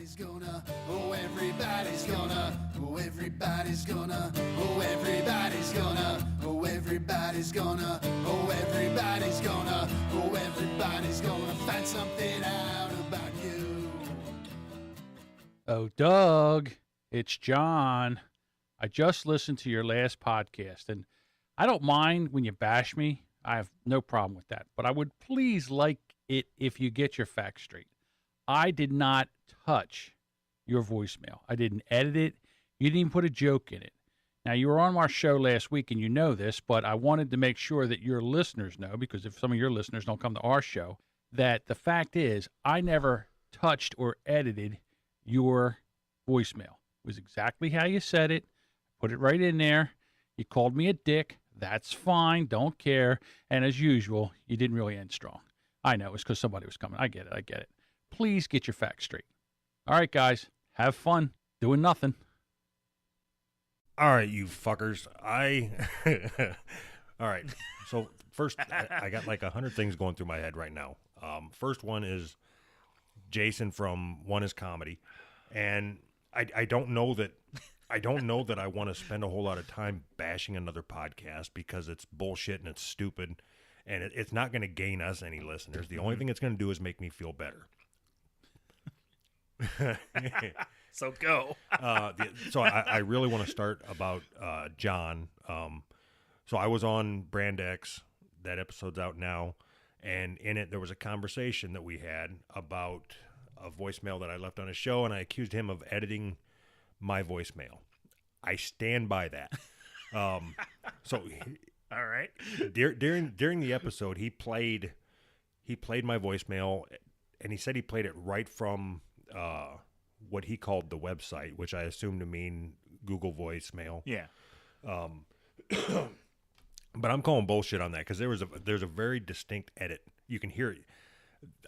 everybody's gonna, oh everybody's gonna, oh everybody's gonna, oh everybody's gonna, oh everybody's gonna, oh everybody's gonna, oh everybody's gonna find something out about you. Oh, Doug, it's John. I just listened to your last podcast, and I don't mind when you bash me. I have no problem with that. But I would please like it if you get your facts straight. I did not touch your voicemail. I didn't edit it. You didn't even put a joke in it. Now, you were on our show last week, and you know this, but I wanted to make sure that your listeners know, because if some of your listeners don't come to our show, that the fact is I never touched or edited your voicemail. It was exactly how you said it. Put it right in there. You called me a dick. That's fine. Don't care. And as usual, you didn't really end strong. I know. It's because somebody was coming. I get it. Please get your facts straight. All right, guys. Have fun doing nothing. All right, you fuckers. All right. So first, I got like 100 things going through my head right now. First one is Jason from One Is Comedy, and I don't know that I want to spend a whole lot of time bashing another podcast because it's bullshit and it's stupid, and it's not going to gain us any listeners. The only thing it's going to do is make me feel better. So go. So I really want to start about John. So I was on Brand X. That episode's out now. And in it, there was a conversation that we had about a voicemail that I left on his show, and I accused him of editing my voicemail. I stand by that. So All right. during the episode, he played my voicemail, and he said he played it right from what he called the website, which I assume to mean Google Voicemail. Yeah. But I'm calling bullshit on that because there's a very distinct edit. You can hear it.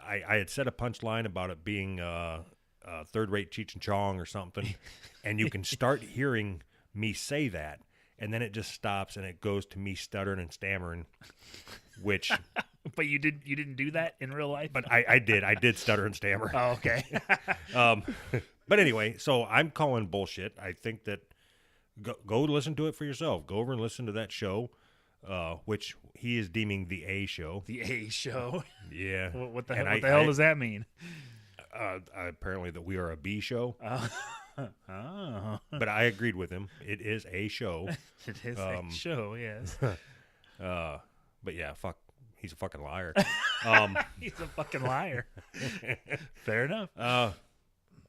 I had said a punchline about it being third-rate Cheech and Chong or something, and you can start hearing me say that, and then it just stops and it goes to me stuttering and stammering, which. But you didn't do that in real life? But I did stutter and stammer. Oh, okay. But anyway, so I'm calling bullshit. I think that go listen to it for yourself. Go over and listen to that show. Which he is deeming the A show. The A show. Yeah. What the hell does that mean? Apparently that we are a B show. Oh. But I agreed with him. It is a show. It is a show, yes. But yeah, fuck. He's a fucking liar. He's a fucking liar. Fair enough.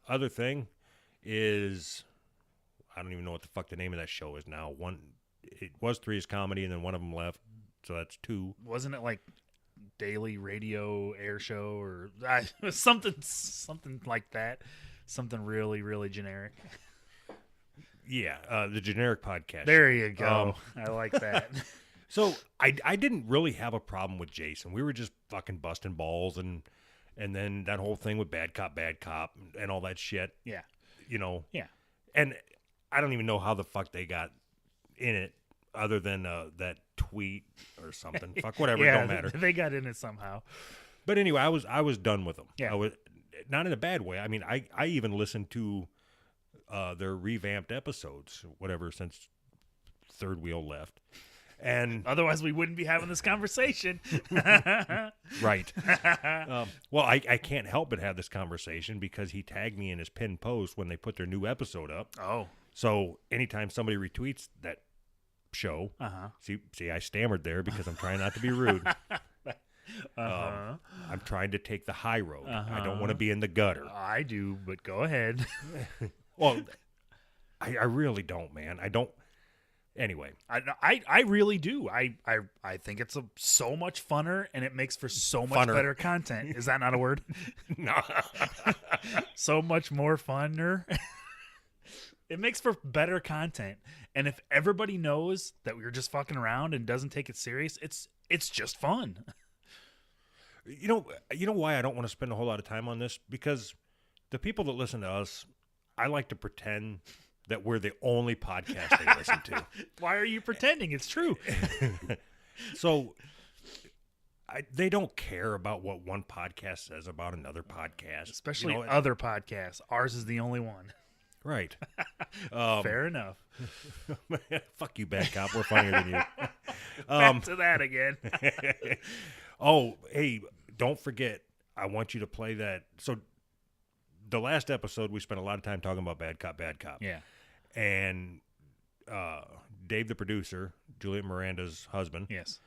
Other thing is, I don't even know what the fuck the name of that show is now. It was Three Is Comedy, and then one of them left, so that's two. Wasn't it like Daily Radio Air Show or something like that? Something really, really generic. Yeah, the generic podcast. There you go. I like that. So I didn't really have a problem with Jason. We were just fucking busting balls, and then that whole thing with bad cop, and all that shit. Yeah. You know. Yeah. And I don't even know how the fuck they got in it, other than that tweet or something. Fuck whatever, yeah, it don't matter. They got in it somehow. But anyway, I was done with them. Yeah. I was not in a bad way. I mean, I even listened to their revamped episodes, whatever, since Third Wheel left. And otherwise we wouldn't be having this conversation. Right. Well, I can't help but have this conversation because he tagged me in his pinned post when they put their new episode up. Oh. So anytime somebody retweets that show, see, I stammered there because I'm trying not to be rude. I'm trying to take the high road. I don't want to be in the gutter. I do, but go ahead. Well, I really don't, man. I don't. Anyway, I really do. I think it's so much funner, and it makes for so much better content. Is that not a word? No. So much more funner. It makes for better content, and if everybody knows that we're just fucking around and doesn't take it serious, it's just fun. You know why I don't want to spend a whole lot of time on this? Because the people that listen to us, I like to pretend that we're the only podcast they listen to. Why are you pretending? It's true. So they don't care about what one podcast says about another podcast, Especially you know, other podcasts. Ours is the only one. right? Fair enough. Fuck you, bad cop. We're funnier than you. Back to that again. Oh, hey, don't forget. I want you to play that. So, the last episode, we spent a lot of time talking about bad cop, bad cop. Yeah. And Dave, the producer, Juliet Miranda's husband. Yes.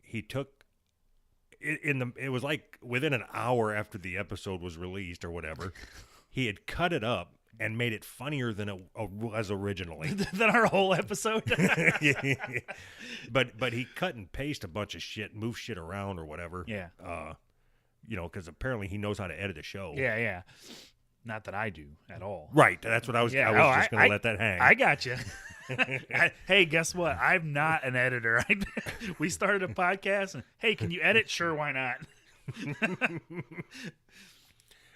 He took it was like within an hour after the episode was released or whatever, he had cut it up and made it funnier than it was originally. Than our whole episode. But he cut and paste a bunch of shit, move shit around or whatever. Yeah. You know, because apparently he knows how to edit a show. Yeah. Not that I do at all. Right. That's what I was. Yeah. I was just going to let that hang. I got you. Hey, guess what? I'm not an editor. We started a podcast. And, hey, can you edit? Sure, why not?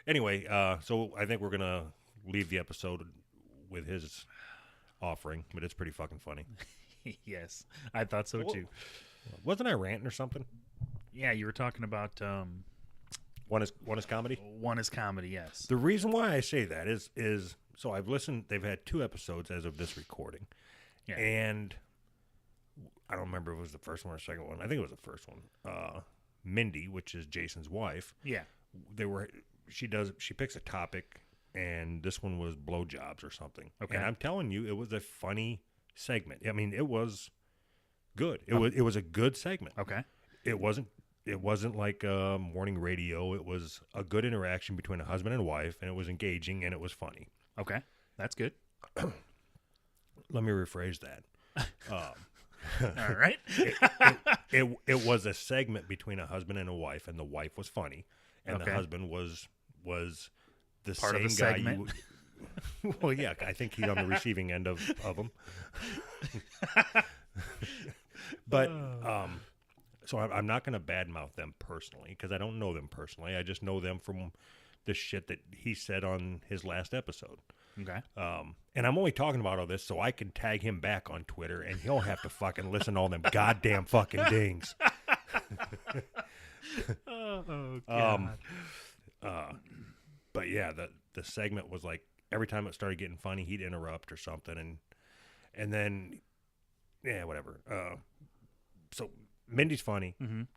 Anyway, so I think we're gonna leave the episode with his offering, but it's pretty fucking funny. Yes, I thought so too. Wasn't I ranting or something? Yeah, you were talking about One is comedy. one is comedy. Yes. The reason why I say that is so I've listened. They've had 2 episodes as of this recording, Yeah. and I don't remember if it was the first one or second one. I think it was the first one. Mindy, which is Jason's wife, Yeah. she picks a topic, and this one was blowjobs or something. Okay. And I'm telling you, it was a funny segment. I mean, it was good. It was a good segment. Okay. It wasn't like morning radio. It was a good interaction between a husband and wife, and it was engaging and it was funny. Okay. That's good. Let me rephrase that. All right. It was a segment between a husband and a wife, and the wife was funny, and Okay. the husband was the Part same of the guy. segment. Well, yeah, I think he's on the receiving end of them. But so I'm not going to badmouth them personally because I don't know them personally. I just know them from the shit that he said on his last episode. Okay. And I'm only talking about all this so I can tag him back on Twitter, and he'll have to fucking listen to all them goddamn fucking dings. Oh God. But yeah, the segment was like every time it started getting funny, he'd interrupt or something, and then yeah, whatever. So Mindy's funny,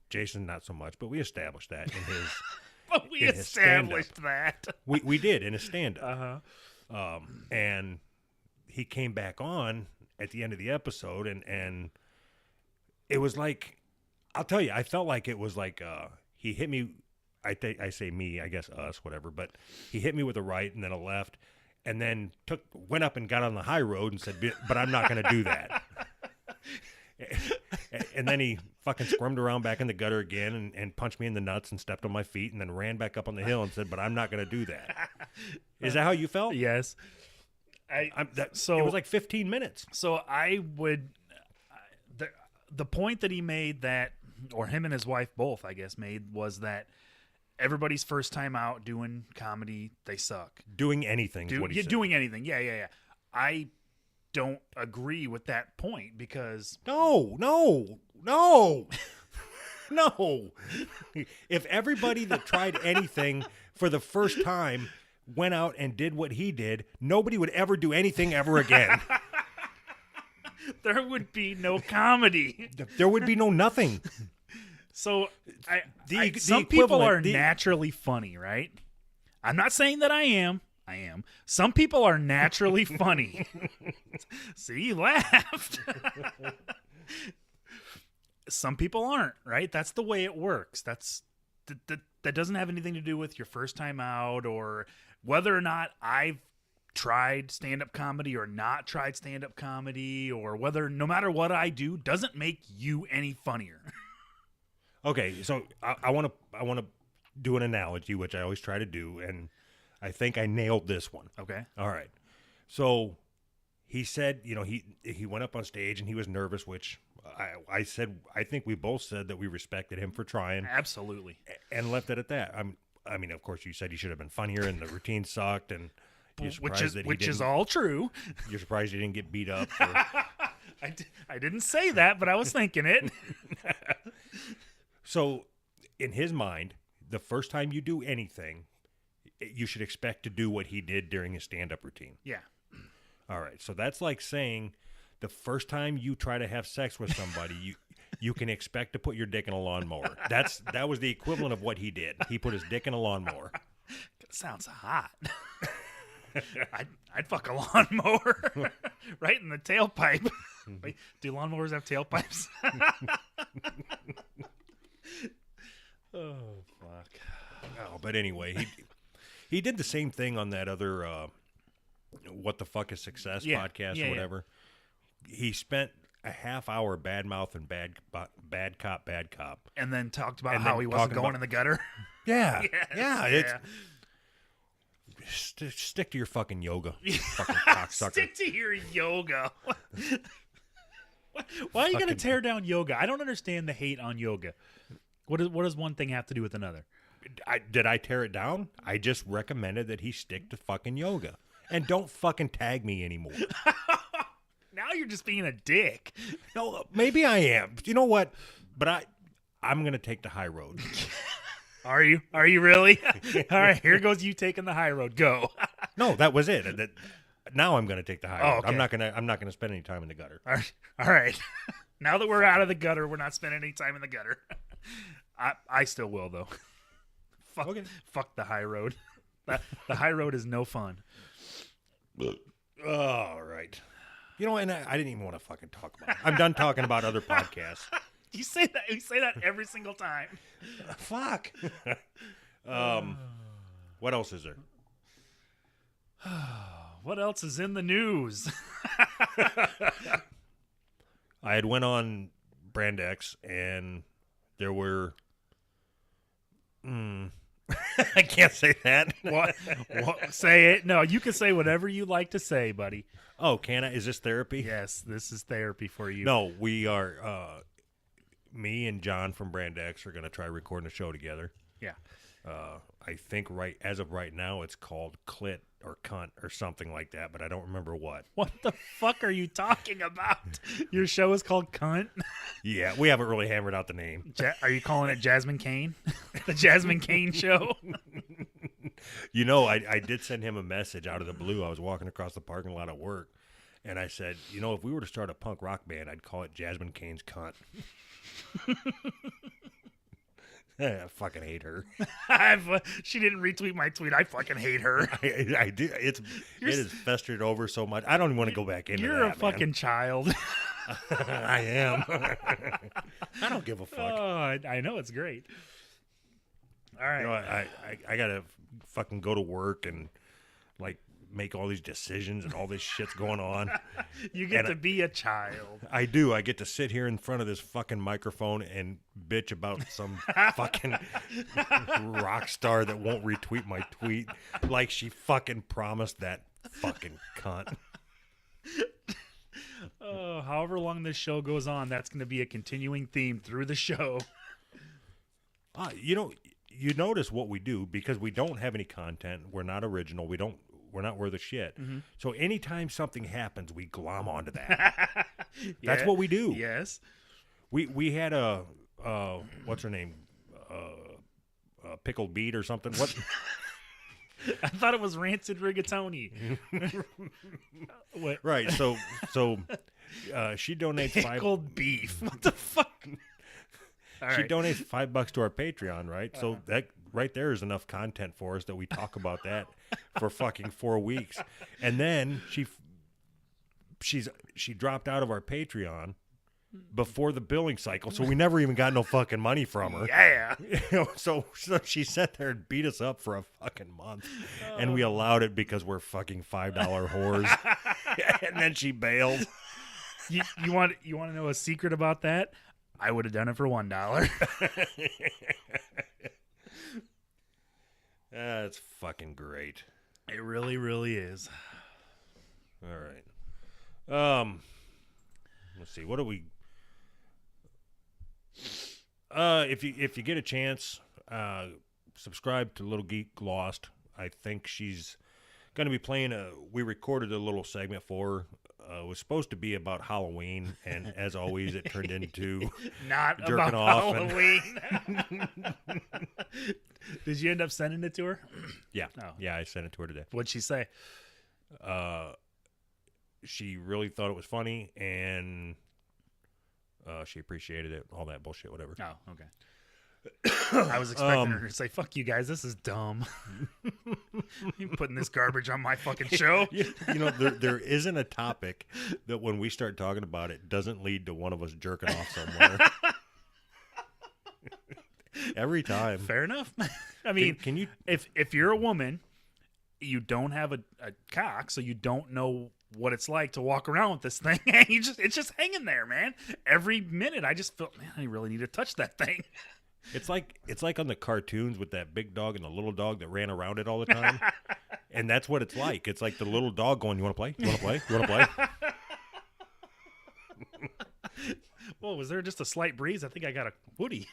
Jason not so much, but we established that in his. But we in his established stand-up. that. We did in his stand-up. Uh-huh. And he came back on at the end of the episode, and it was like, I'll tell you, I felt like it was like he hit me. I say me, I guess us, whatever. But he hit me with a right and then a left, and then went up and got on the high road and said, "But I'm not going to do that." And then he fucking squirmed around back in the gutter again and punched me in the nuts and stepped on my feet and then ran back up on the hill and said, "But I'm not going to do that." Is that how you felt? Yes. It So- was like 15 minutes. So I would the point that he made that, or him and his wife both, I guess, made was that everybody's first time out doing comedy, they suck. Doing anything is what he said. Doing anything. Yeah. I don't agree with that point because No. If everybody that tried anything for the first time went out and did what he did, nobody would ever do anything ever again. there would be no comedy. There would be no nothing. So The some people are equivalent- the- naturally funny, right? I'm not saying that I am. Some people are naturally funny. See, you laughed. Some people aren't, right? That's the way it works. That doesn't have anything to do with your first time out or whether or not I've tried stand-up comedy or not tried stand-up comedy, or whether no matter what I do doesn't make you any funnier. Okay, so I want to do an analogy, which I always try to do, and I think I nailed this one. Okay. All right. So he said, he went up on stage and he was nervous, which I said, I think we both said that we respected him for trying Absolutely. and left it at that. I mean, of course, you said he should have been funnier and the routine sucked, and you're surprised Which is all true. You're surprised he didn't get beat up. I didn't say that, but I was thinking it. So, in his mind, the first time you do anything, you should expect to do what he did during his stand-up routine. Yeah. All right. So that's like saying the first time you try to have sex with somebody, you can expect to put your dick in a lawnmower. That was the equivalent of what he did. He put his dick in a lawnmower. Sounds hot. I'd fuck a lawnmower right in the tailpipe. Wait, do lawnmowers have tailpipes? Oh, fuck. Oh, but anyway, he did the same thing on that other What the Fuck is Success podcast or whatever. He spent a half hour bad mouth and bad cop. And then talked about And how then he wasn't talking going about- in the gutter. Yeah. Yes, Stick to your fucking yoga, fucking cocksucker. Stick to your yoga. Why are you going to tear down yoga? I don't understand the hate on yoga. What does one thing have to do with another? Did I tear it down? I just recommended that he stick to fucking yoga. And don't fucking tag me anymore. Now you're just being a dick. No, maybe I am. You know what? But I'm going to take the high road. Are you? Are you really? All right, here goes you taking the high road. Go. No, that was it. Now I'm going to take the high road. okay. I'm not going to spend any time in the gutter. All right. Now that we're out of the gutter, we're not spending any time in the gutter. I still will though. Fuck the high road. The high road is no fun. All right. You know, and I didn't even want to fucking talk about it. I'm done talking about other podcasts. You say that every single time. Fuck. What else is there? What else is in the news? I had went on Brand X and there were I can't say that. What? Say it. No, you can say whatever you like to say, buddy. Oh, can I? Is this therapy? Yes, this is therapy for you. No, we are me and John from Brand X are going to try recording a show together. Yeah. I think as of right now it's called Clit or Cunt or something like that, but I don't remember what. What the fuck are you talking about? Your show is called Cunt? Yeah, we haven't really hammered out the name. Are you calling it Jasmine Kane? The Jasmine Kane Show? You know, I did send him a message out of the blue. I was walking across the parking lot at work, and I said, you know, if we were to start a punk rock band, I'd call it Jasmine Kane's Cunt. I fucking hate her. She didn't retweet my tweet. I fucking hate her. I do. It is festered over so much. I don't even want to go back into You're that, a fucking child. I am. I don't give a fuck. Oh, I know it's great. All right. You know, I gotta fucking go to work and like make all these decisions and all this shit's going on. You get to be a child. I do. I get to sit here in front of this fucking microphone and bitch about some fucking rock star that won't retweet my tweet like she fucking promised that fucking cunt. Oh, however long this show goes on, that's going to be a continuing theme through the show. You know, you notice what we do because we don't have any content. We're not original. We're not worth a shit. Mm-hmm. So anytime something happens, we glom onto that. That's what we do. Yes. We had a what's her name? Pickled Beet or something. What? I thought it was Rancid Rigatoni. What? Right. So she donates Pickled beef. What the fuck? She donates $5 to our Patreon, right? So that right there is enough content for us that we talk about that for fucking 4 weeks, and then she dropped out of our Patreon before the billing cycle, so we never even got no fucking money from her. Yeah. You know, so she sat there and beat us up for a fucking month, and we allowed it because we're fucking $5 whores, and then she bailed. You want to know a secret about that? I would have done it for $1. That's fucking great. It really, really is. All right. Let's see. What do we? If you get a chance, subscribe to Little Geek Lost. I think she's going to be playing we recorded a little segment for it was supposed to be about Halloween, and as always, it turned into Not jerking about off and- Halloween. Did you end up sending it to her? yeah, Oh. yeah. I sent it to her today. What'd she say? She really thought it was funny, and she appreciated it. All that bullshit, whatever. Oh, okay. I was expecting her to say, "Fuck you guys, this is dumb. You putting this garbage on my fucking show." You know, there isn't a topic that when we start talking about it doesn't lead to one of us jerking off somewhere. Every time. Fair enough. I mean, Can you? if you're a woman, you don't have a cock, so you don't know what it's like to walk around with this thing. It's just hanging there, man. Every minute, I just feel, man, I really need to touch that thing. It's like on the cartoons with that big dog and the little dog that ran around it all the time, and that's what it's like. It's like the little dog going, "You want to play? You want to play? You want to play?" Well, was there just a slight breeze? I think I got a Woody.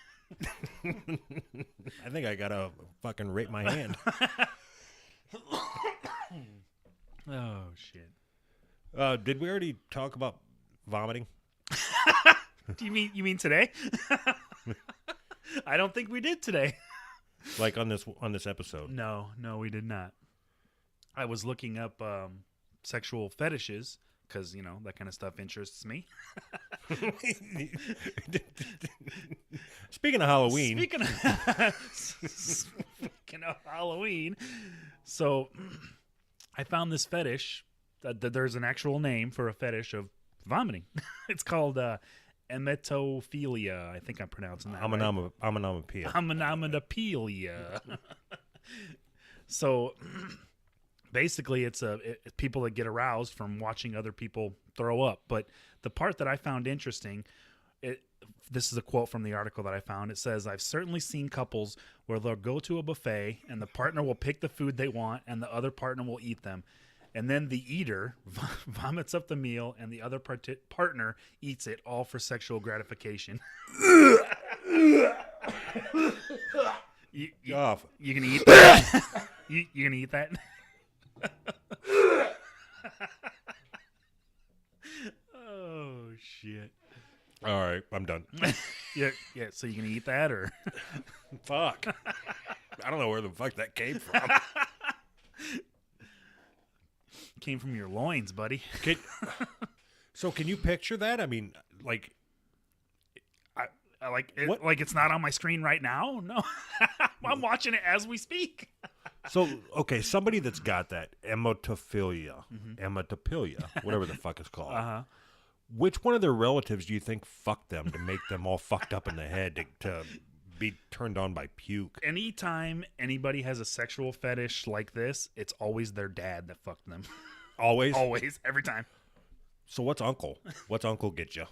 I think I gotta fucking rape my hand. Oh shit! Did we already talk about vomiting? Do you mean today? I don't think we did today. Like on this episode? No, we did not. I was looking up sexual fetishes because that kind of stuff interests me. Speaking of Halloween, Speaking of Halloween, so I found this fetish. That there's an actual name for a fetish of vomiting. It's called emetophilia. I think I'm pronouncing that right. Ammonomapia. Ammonomaphilia. So basically, it's people that get aroused from watching other people throw up. But the part that I found interesting, this is a quote from the article that I found. It says, "I've certainly seen couples where they'll go to a buffet and the partner will pick the food they want and the other partner will eat them. And then the eater vomits up the meal and the other partner eats it, all for sexual gratification." You gonna eat that? you gonna eat that? Oh shit! All right, I'm done. Yeah. So you gonna eat that or? Fuck. I don't know where the fuck that came from. Came from your loins, buddy. So can you picture that? I mean, like, What? Like it's not on my screen right now? No. I'm watching it as we speak. so okay, somebody that's got that emetophilia, whatever the fuck it's called. Uh-huh. Which one of their relatives do you think fucked them to make them all fucked up in the head to be turned on by puke? Anytime anybody has a sexual fetish like this, it's always their dad that fucked them. Always? Always. Every time. So what's uncle? What's uncle get you?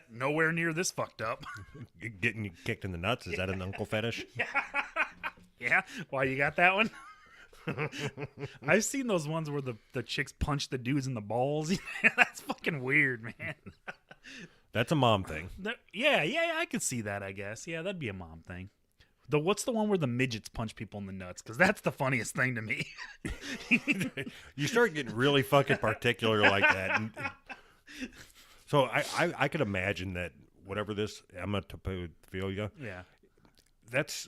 Nowhere near this fucked up. Getting you kicked in the nuts? Is that an uncle fetish? Yeah? Why, you got that one? I've seen those ones where the chicks punch the dudes in the balls. That's fucking weird, man. That's a mom thing. Yeah, I could see that, I guess. Yeah, that'd be a mom thing. What's the one where the midgets punch people in the nuts? Because that's the funniest thing to me. You start getting really fucking particular like that. So I could imagine that whatever this emetophilia, Yeah. that's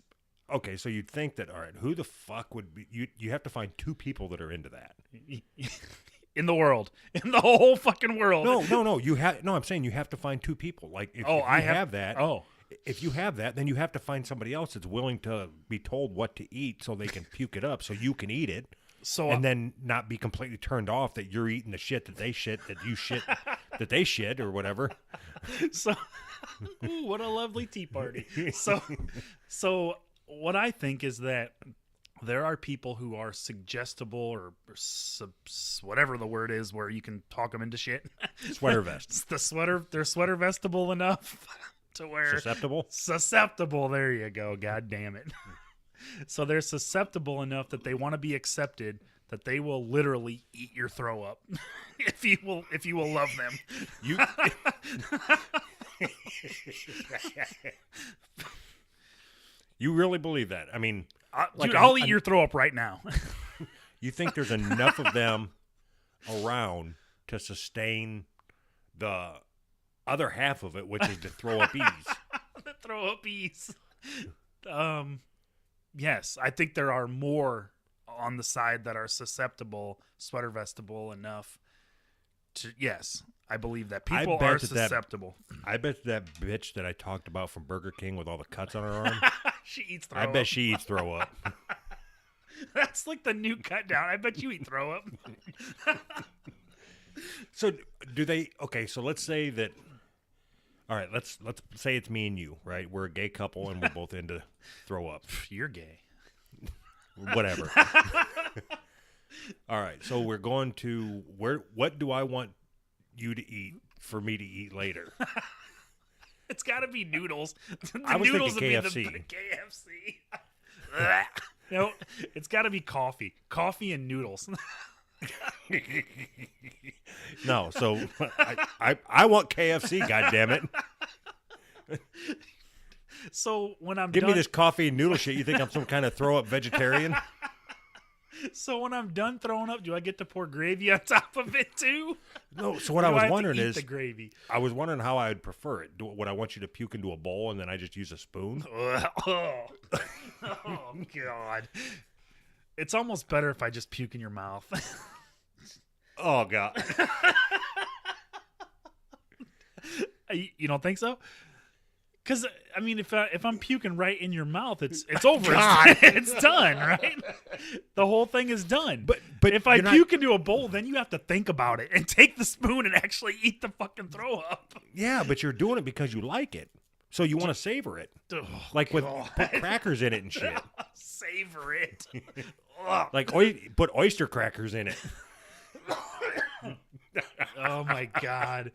okay. So you'd think that, all right, who the fuck would be? You have to find two people that are into that. In the world, in the whole fucking world. No. I'm saying you have to find two people. Like if you have that. Oh. If you have that, then you have to find somebody else that's willing to be told what to eat so they can puke it up so you can eat it. So and then not be completely turned off that you're eating the shit that they shit, that you shit, that they shit or whatever. So, ooh, what a lovely tea party. So what I think is that there are people who are suggestible or whatever the word is, where you can talk them into shit. Sweater vest. They're sweater vestable enough to where susceptible. There you go. God damn it. So they're susceptible enough that they want to be accepted, that they will literally eat your throw up if you will love them. You really believe that? I mean, Dude, I'll eat your throw up right now. You think there's enough of them around to sustain the other half of it, which is to throw up ease. The throw up ease. Yes, I think there are more on the side that are susceptible, sweater vestable enough to. Yes, I believe that people are susceptible. I bet that bitch that I talked about from Burger King with all the cuts on her arm. She eats throw I up. bet she eats throw up. That's like the new cut down. I bet you eat throw up. So do they? Okay, so let's say that. All right, let's say it's me and you, right? We're a gay couple and we're both into throw up. You're gay. Whatever. All right, so we're going to what do I want you to eat for me to eat later? It's got to be noodles. The I was noodles thinking would KFC. be the KFC. No, it's got to be coffee. Coffee and noodles. No, so I want KFC, goddammit. So when I'm Give done, me this coffee and noodle shit. You think I'm some kind of throw up vegetarian? So when I'm done throwing up, do I get to pour gravy on top of it too? No, so what Or I do was have to wondering eat is the gravy. I was wondering how I would prefer it. Would I want you to puke into a bowl and then I just use a spoon? Oh God! It's almost better if I just puke in your mouth. Oh god. You don't think so? Because I mean, if I'm puking right in your mouth, it's over. It's done, right? The whole thing is done. But if I you're not- puke into a bowl, then you have to think about it and take the spoon and actually eat the fucking throw up. Yeah, but you're doing it because you like it. So you want to savor it. Oh, Like with God. put crackers in it and shit. Savor it. Ugh. Like put oyster crackers in it. Oh my God.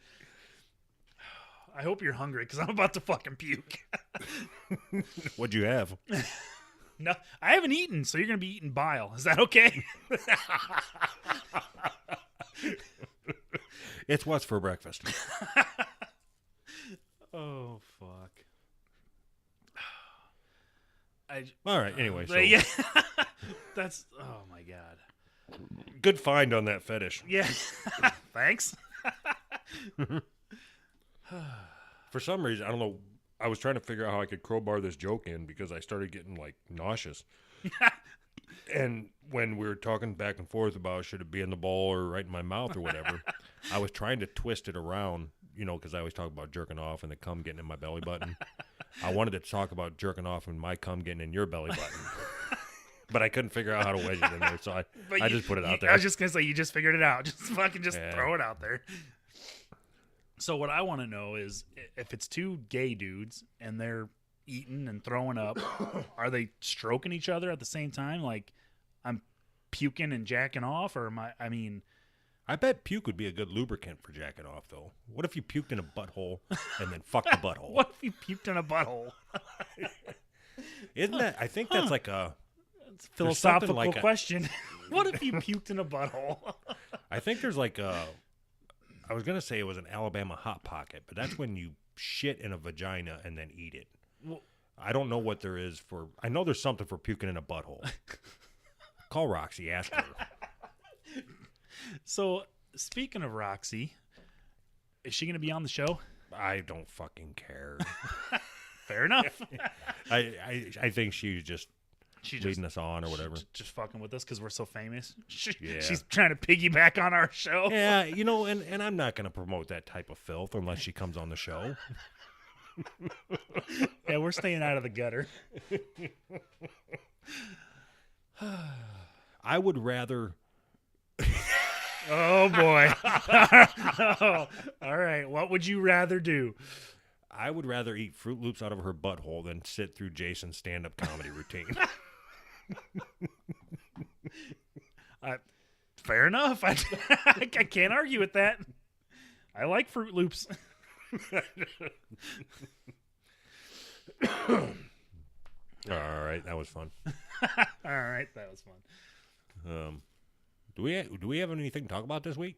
I hope you're hungry because I'm about to fucking puke. What'd you have? No, I haven't eaten, so you're gonna be eating bile. Is that okay? It's what's for breakfast. Oh fuck. All right. Anyway, so Yeah. That's. Oh my God. good find on that fetish. Yeah. Thanks. For some reason, I don't know. I was trying to figure out how I could crowbar this joke in because I started getting like nauseous. And when we were talking back and forth about should it be in the bowl or right in my mouth or whatever, I was trying to twist it around, because I always talk about jerking off and the cum getting in my belly button. I wanted to talk about jerking off and my cum getting in your belly button. But I couldn't figure out how to wedge it in there, so I just put it out there. I was just gonna say you just figured it out. Just fucking Yeah. throw it out there. So what I want to know is if it's two gay dudes and they're eating and throwing up, are they stroking each other at the same time? Like I'm puking and jacking off, or am I mean, I bet puke would be a good lubricant for jacking off, though. What if you puked in a butthole and then fucked the butthole? what if you puked in a butthole? Isn't that? I think that's like a. It's a There's something philosophical like a- question. What if you puked in a butthole? I think there's like a. I was gonna say it was an Alabama hot pocket, but that's when you shit in a vagina and then eat it. Well- I don't know what there is for. I know there's something for puking in a butthole. Call Roxy, ask her. So speaking of Roxy, is she going to be on the show? I don't fucking care. Fair enough. I think she's just She leading us on or whatever. just fucking with us because we're so famous. Yeah. She's trying to piggyback on our show. Yeah, and I'm not gonna promote that type of filth unless she comes on the show. Yeah, we're staying out of the gutter. I would rather. Oh boy. Oh, all right. What would you rather do? I would rather eat Fruit Loops out of her butthole than sit through Jason's stand-up comedy routine. Fair enough. I can't argue with that. I like Fruit Loops. All right, that was fun. All right, that was fun. Do we have anything to talk about this week?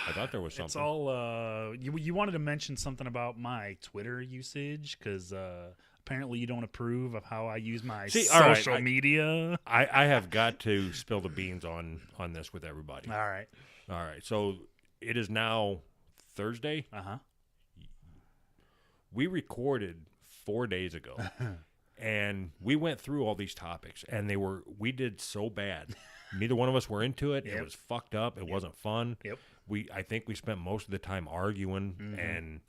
I thought there was something. It's all you wanted to mention something about my Twitter usage because apparently you don't approve of how I use my See, all right, social media. I have got to spill the beans on this with everybody. All right. All right. So it is now Thursday. Uh-huh. We recorded 4 days ago. And we went through all these topics, and we did so bad. Neither one of us were into it. Yep. It was fucked up. It wasn't fun. Yep. I think we spent most of the time arguing,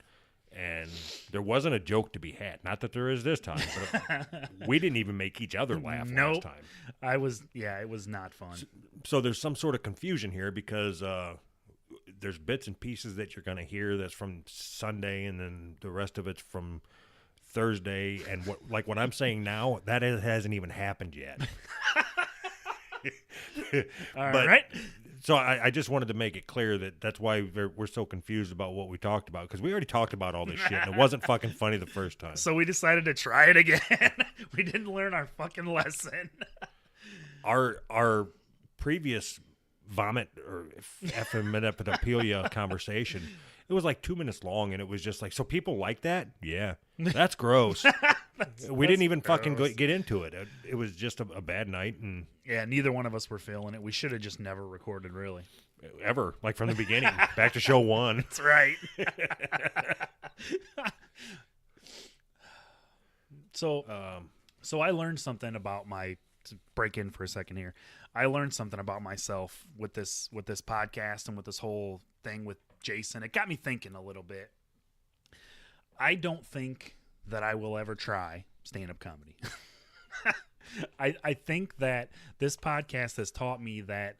and there wasn't a joke to be had. Not that there is this time, but we didn't even make each other laugh last time. It was not fun. So there's some sort of confusion here because there's bits and pieces that you're going to hear that's from Sunday, and then the rest of it's from Thursday, and what I'm saying now, that hasn't even happened yet. All right. So I just wanted to make it clear that's why we're so confused about what we talked about, because we already talked about all this shit, and it wasn't fucking funny the first time. So we decided to try it again. We didn't learn our fucking lesson. Our previous vomit or epimenepidopelia conversation, it was like 2 minutes long, and it was just like, so people like that? Yeah. That's gross. We didn't even fucking get into it. It was just a bad night, and yeah, neither one of us were feeling it. We should have just never recorded, really. Ever, like from the beginning, back to show one. That's right. So I learned something about to break in for a second here. I learned something about myself with this podcast and with this whole thing with Jason. It got me thinking a little bit. I don't think that I will ever try stand-up comedy. I think that this podcast has taught me that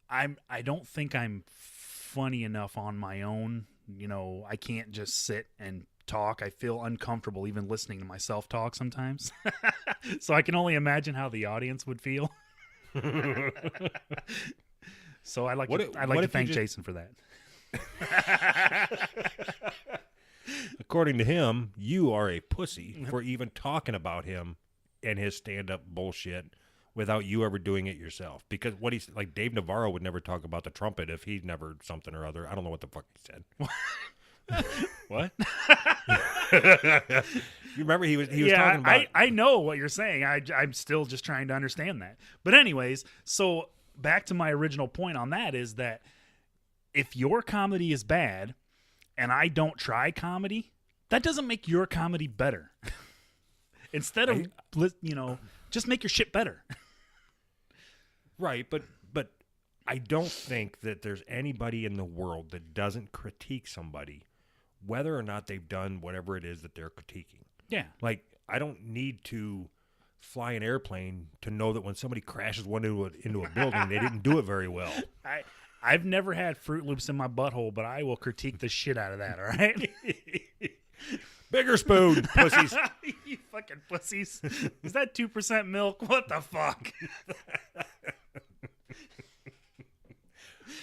I don't think I'm funny enough on my own. You know, I can't just sit and talk. I feel uncomfortable even listening to myself talk sometimes. So I can only imagine how the audience would feel. So I'd like to thank Jason for that. According to him, you are a pussy for even talking about him and his stand-up bullshit without you ever doing it yourself. Because what he's like, Dave Navarro would never talk about the trumpet if he's never something or other. I don't know what the fuck he said. What? You remember he was talking about. I know what you're saying. I'm still just trying to understand that. But anyways, so back to my original point on that is that if your comedy is bad and I don't try comedy, that doesn't make your comedy better. Instead of, just make your shit better. Right, but I don't think that there's anybody in the world that doesn't critique somebody, whether or not they've done whatever it is that they're critiquing. Yeah. Like, I don't need to fly an airplane to know that when somebody crashes one into a building, they didn't do it very well. I've never had Fruit Loops in my butthole, but I will critique the shit out of that, all right? Bigger spoon, pussies. You fucking pussies. Is that 2% milk? What the fuck?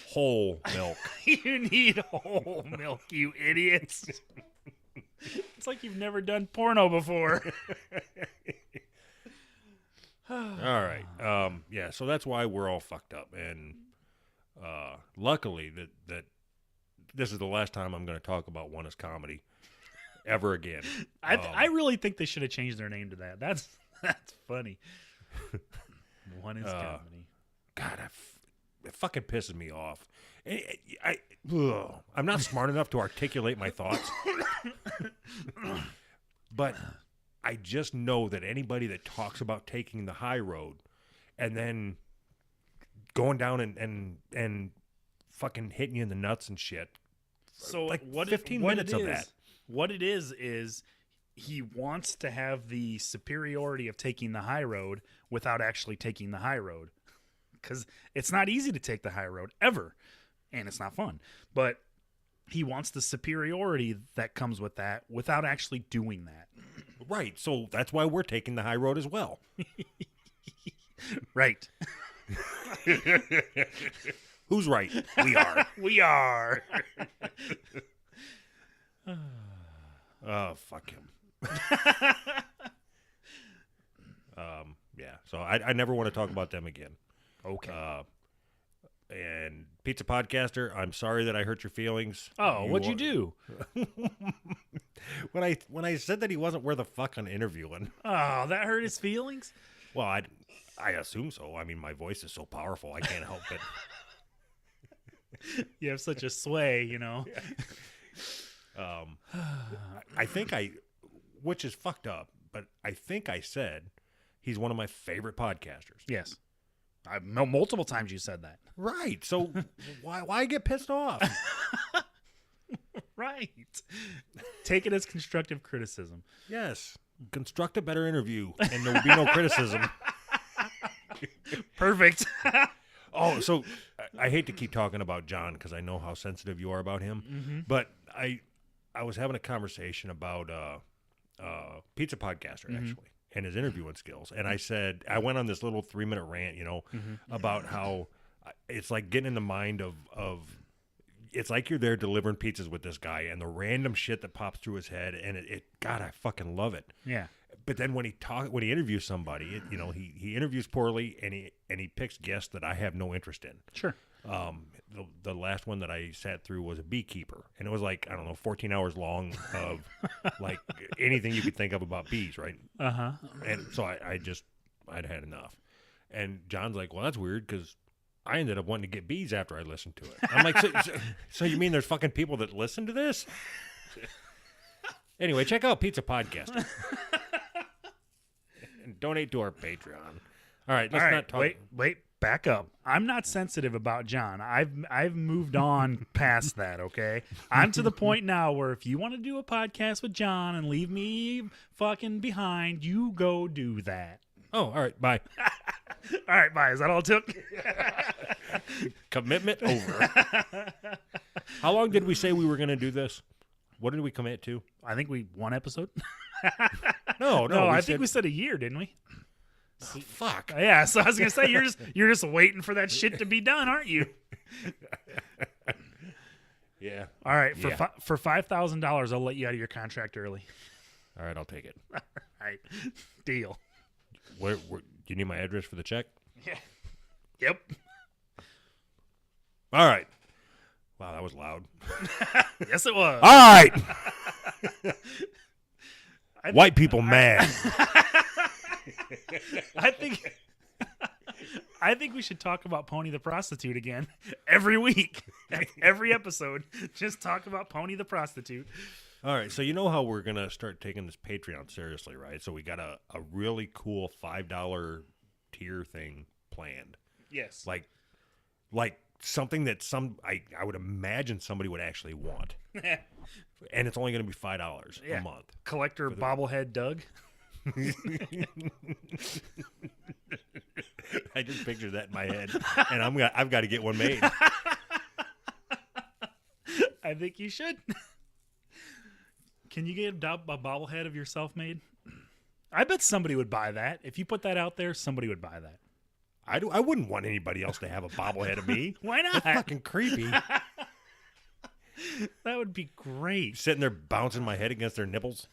Whole milk. You need whole milk, you idiots. It's like you've never done porno before. All right. Yeah, so that's why we're all fucked up. And luckily that this is the last time I'm going to talk about One Is Comedy ever again. I really think they should have changed their name to that. That's funny. One Is Comedy. God, it fucking pisses me off. I'm not smart enough to articulate my thoughts. But I just know that anybody that talks about taking the high road and then going down and fucking hitting you in the nuts and shit. So like what 15 what minutes it of is, that. What it is he wants to have the superiority of taking the high road without actually taking the high road. Because it's not easy to take the high road, ever. And it's not fun. But he wants the superiority that comes with that without actually doing that. Right. So that's why we're taking the high road as well. Right. Who's right? We are. We are. Oh, fuck him. Yeah. So I never want to talk about them again. Okay. And Pizza Podcaster, I'm sorry that I hurt your feelings. Oh, what'd you do? When I said that he wasn't worth a fuck on interviewing. Oh, that hurt his feelings? Well, I assume so. I mean, my voice is so powerful, I can't help it. You have such a sway, I think which is fucked up, but I think I said he's one of my favorite podcasters. Yes. Multiple times you said that. Right. So why get pissed off? Right. Take it as constructive criticism. Yes. Construct a better interview, and there will be no criticism. Perfect. Oh, so I hate to keep talking about John because I know how sensitive you are about him, but I was having a conversation about Pizza Podcaster actually and his interviewing skills, and I said I went on this little 3-minute rant, about how it's like getting in the mind of it's like you're there delivering pizzas with this guy and the random shit that pops through his head, and it God, I fucking love it. Yeah. But then when he interviews somebody, he interviews poorly and he picks guests that I have no interest in. Sure. The last one that I sat through was a beekeeper, and it was like, I don't know, 14 hours long of like anything you could think of about bees, right? Uh-huh. And so I'd had enough. And John's like, well, that's weird because I ended up wanting to get bees after I listened to it. I'm like, so you mean there's fucking people that listen to this? Anyway, check out Pizza Podcaster. And donate to our Patreon. All right, let's not talk. Wait, back up. I'm not sensitive about John. I've moved on past that, okay? I'm to the point now where if you want to do a podcast with John and leave me fucking behind, you go do that. Oh, all right, bye. All right, bye. Is that all it took? Commitment over. How long did we say we were going to do this? What did we commit to? I think one episode. No, I think we said a year, didn't we? Oh, fuck. Yeah, so I was gonna say you're just waiting for that shit to be done, aren't you? Yeah. All right, for $5,000, I'll let you out of your contract early. All right, I'll take it. All right, deal. Where do you need my address for the check? Yeah. Yep. All right. Wow, that was loud. Yes, it was. All right. White people mad. I think we should talk about Pony the prostitute again every week, every episode. Just talk about Pony the prostitute. All right, so you know how we're gonna start taking this Patreon seriously, right? So we got a really cool $5 tier thing planned. Yes, like something that I would imagine somebody would actually want, and it's only gonna be $5 a month. Collector bobblehead Doug. I just pictured that in my head, and I've got to get one made. I think you should. Can you get a bobblehead of yourself made? I bet somebody would buy that. If you put that out there, somebody would buy that. I wouldn't want anybody else to have a bobblehead of me. Why not? That's fucking creepy. That would be great. Sitting there bouncing my head against their nipples.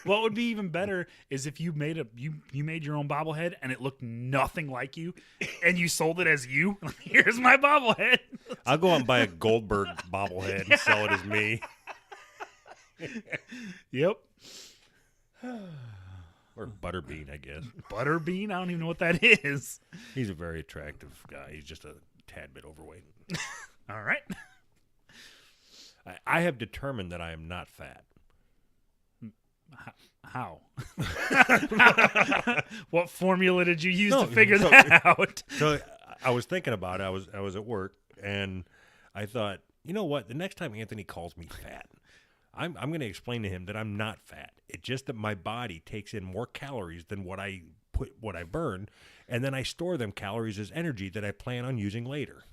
What would be even better is if you made you made your own bobblehead and it looked nothing like you, and you sold it as you. Here's my bobblehead. I'll go out and buy a Goldberg bobblehead and sell it as me. Yep. Or Butterbean, I guess. Butterbean? I don't even know what that is. He's a very attractive guy. He's just a tad bit overweight. All right. I have determined that I am not fat. How? What formula did you use to figure that out? So I was thinking about it. I was at work, and I thought, you know what? The next time Anthony calls me fat, I'm going to explain to him that I'm not fat. It's just that my body takes in more calories than what I burn, and then I store them calories as energy that I plan on using later.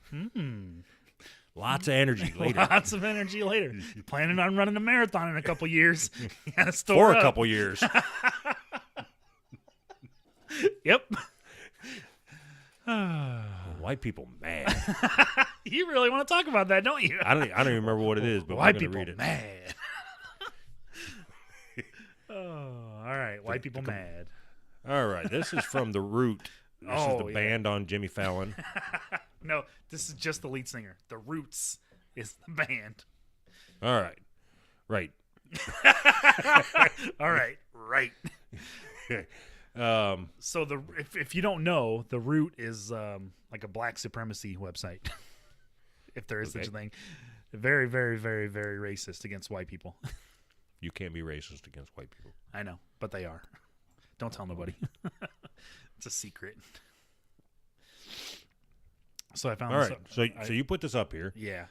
Lots of energy later. Lots of energy later. Planning on running a marathon in a couple years. You gotta store For up. a couple years. Yep. White people mad. You really want to talk about that, don't you? I don't even remember what it is, but White we're people going to read it. mad. All right. White people mad. All right. This is from The Root. This is the yeah. band on Jimmy Fallon. No, this is just the lead singer. The Roots is the band. All right. Right. All right, right. Um, So if you don't know, the Root is like a black supremacy website, if there is such a thing. Very, very, very, very racist against white people. you can't be racist against white people. I know, but they are. Don't tell nobody. It's a secret. So I found All this. right. So you put this up here. Yeah.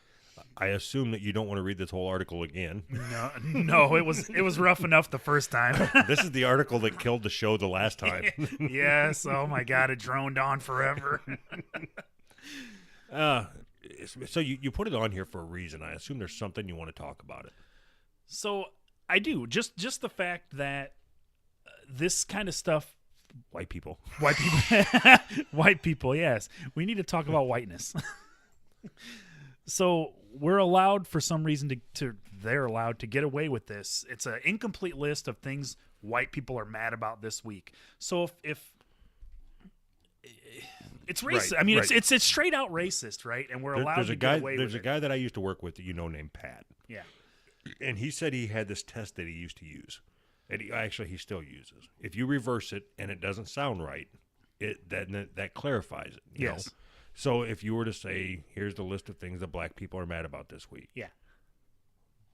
I assume that you don't want to read this whole article again. No, it was rough enough the first time. This is the article that killed the show the last time. Yes. Oh my God, it droned on forever. So you put it on here for a reason. I assume there's something you want to talk about it. So I do. Just the fact that this kind of stuff. White people. White people. White people, yes. We need to talk about whiteness. So we're allowed, for some reason, they're allowed to get away with this. It's an incomplete list of things white people are mad about this week. So if it's racist, Right, I mean, right. it's straight out racist, right? And we're allowed to get away with it. There's a guy that I used to work with that named Pat. Yeah. And he said he had this test that he used to use. And he still uses. If you reverse it and it doesn't sound right, that clarifies it. You Yes. know? So if you were to say, here's the list of things that black people are mad about this week. Yeah.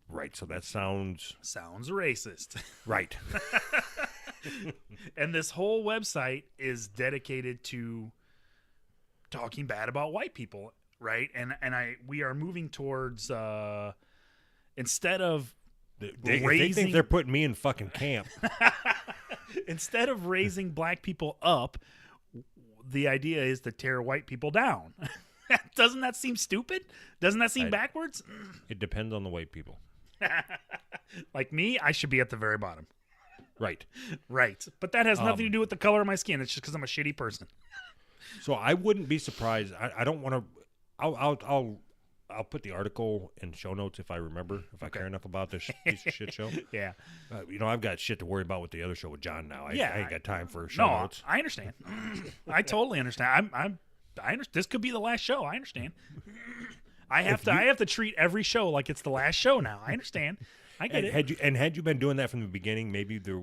Right. So that sounds racist. right. And this whole website is dedicated to talking bad about white people, right? And we are moving towards instead of They think they're putting me in fucking camp. instead of raising black people up, the idea is to tear white people down. Doesn't that seem stupid? Doesn't that seem backwards? It depends on the white people. Like me, I should be at the very bottom. Right. Right. But that has nothing to do with the color of my skin. It's just because I'm a shitty person. So I wouldn't be surprised. I don't want to. I'll put the article in show notes if I remember, if I care enough about this piece of shit show. Yeah. I've got shit to worry about with the other show with John now. I ain't got time for show No, notes. I understand. I totally understand. I understand. This could be the last show. I understand. I have to treat every show like it's the last show now. I understand. I get it. Had you been doing that from the beginning, maybe there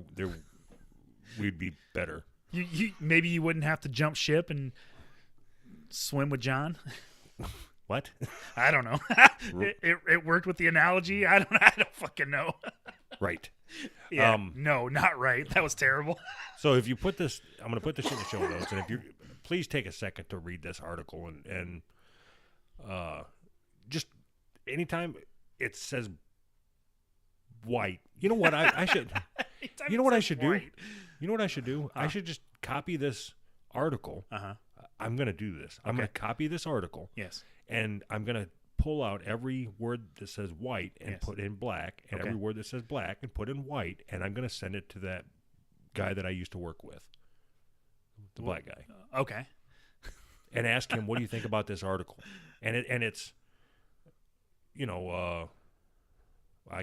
we'd be better. You maybe you wouldn't have to jump ship and swim with John. What? I don't know. it worked with the analogy. I don't fucking know. Right. Yeah. No, not right. That was terrible. So if you put this, I'm going to put this in the show notes, and if you please take a second to read this article and just anytime it says white, you know what I should. You know what I should do? You know what I should do? I should just copy this article. I'm going to do this. I'm going to copy this article. Yes. And I'm going to pull out every word that says white and put in black, and every word that says black and put in white, and I'm going to send it to that guy that I used to work with, the black guy. Okay. And ask him, what do you think about this article? And it's, I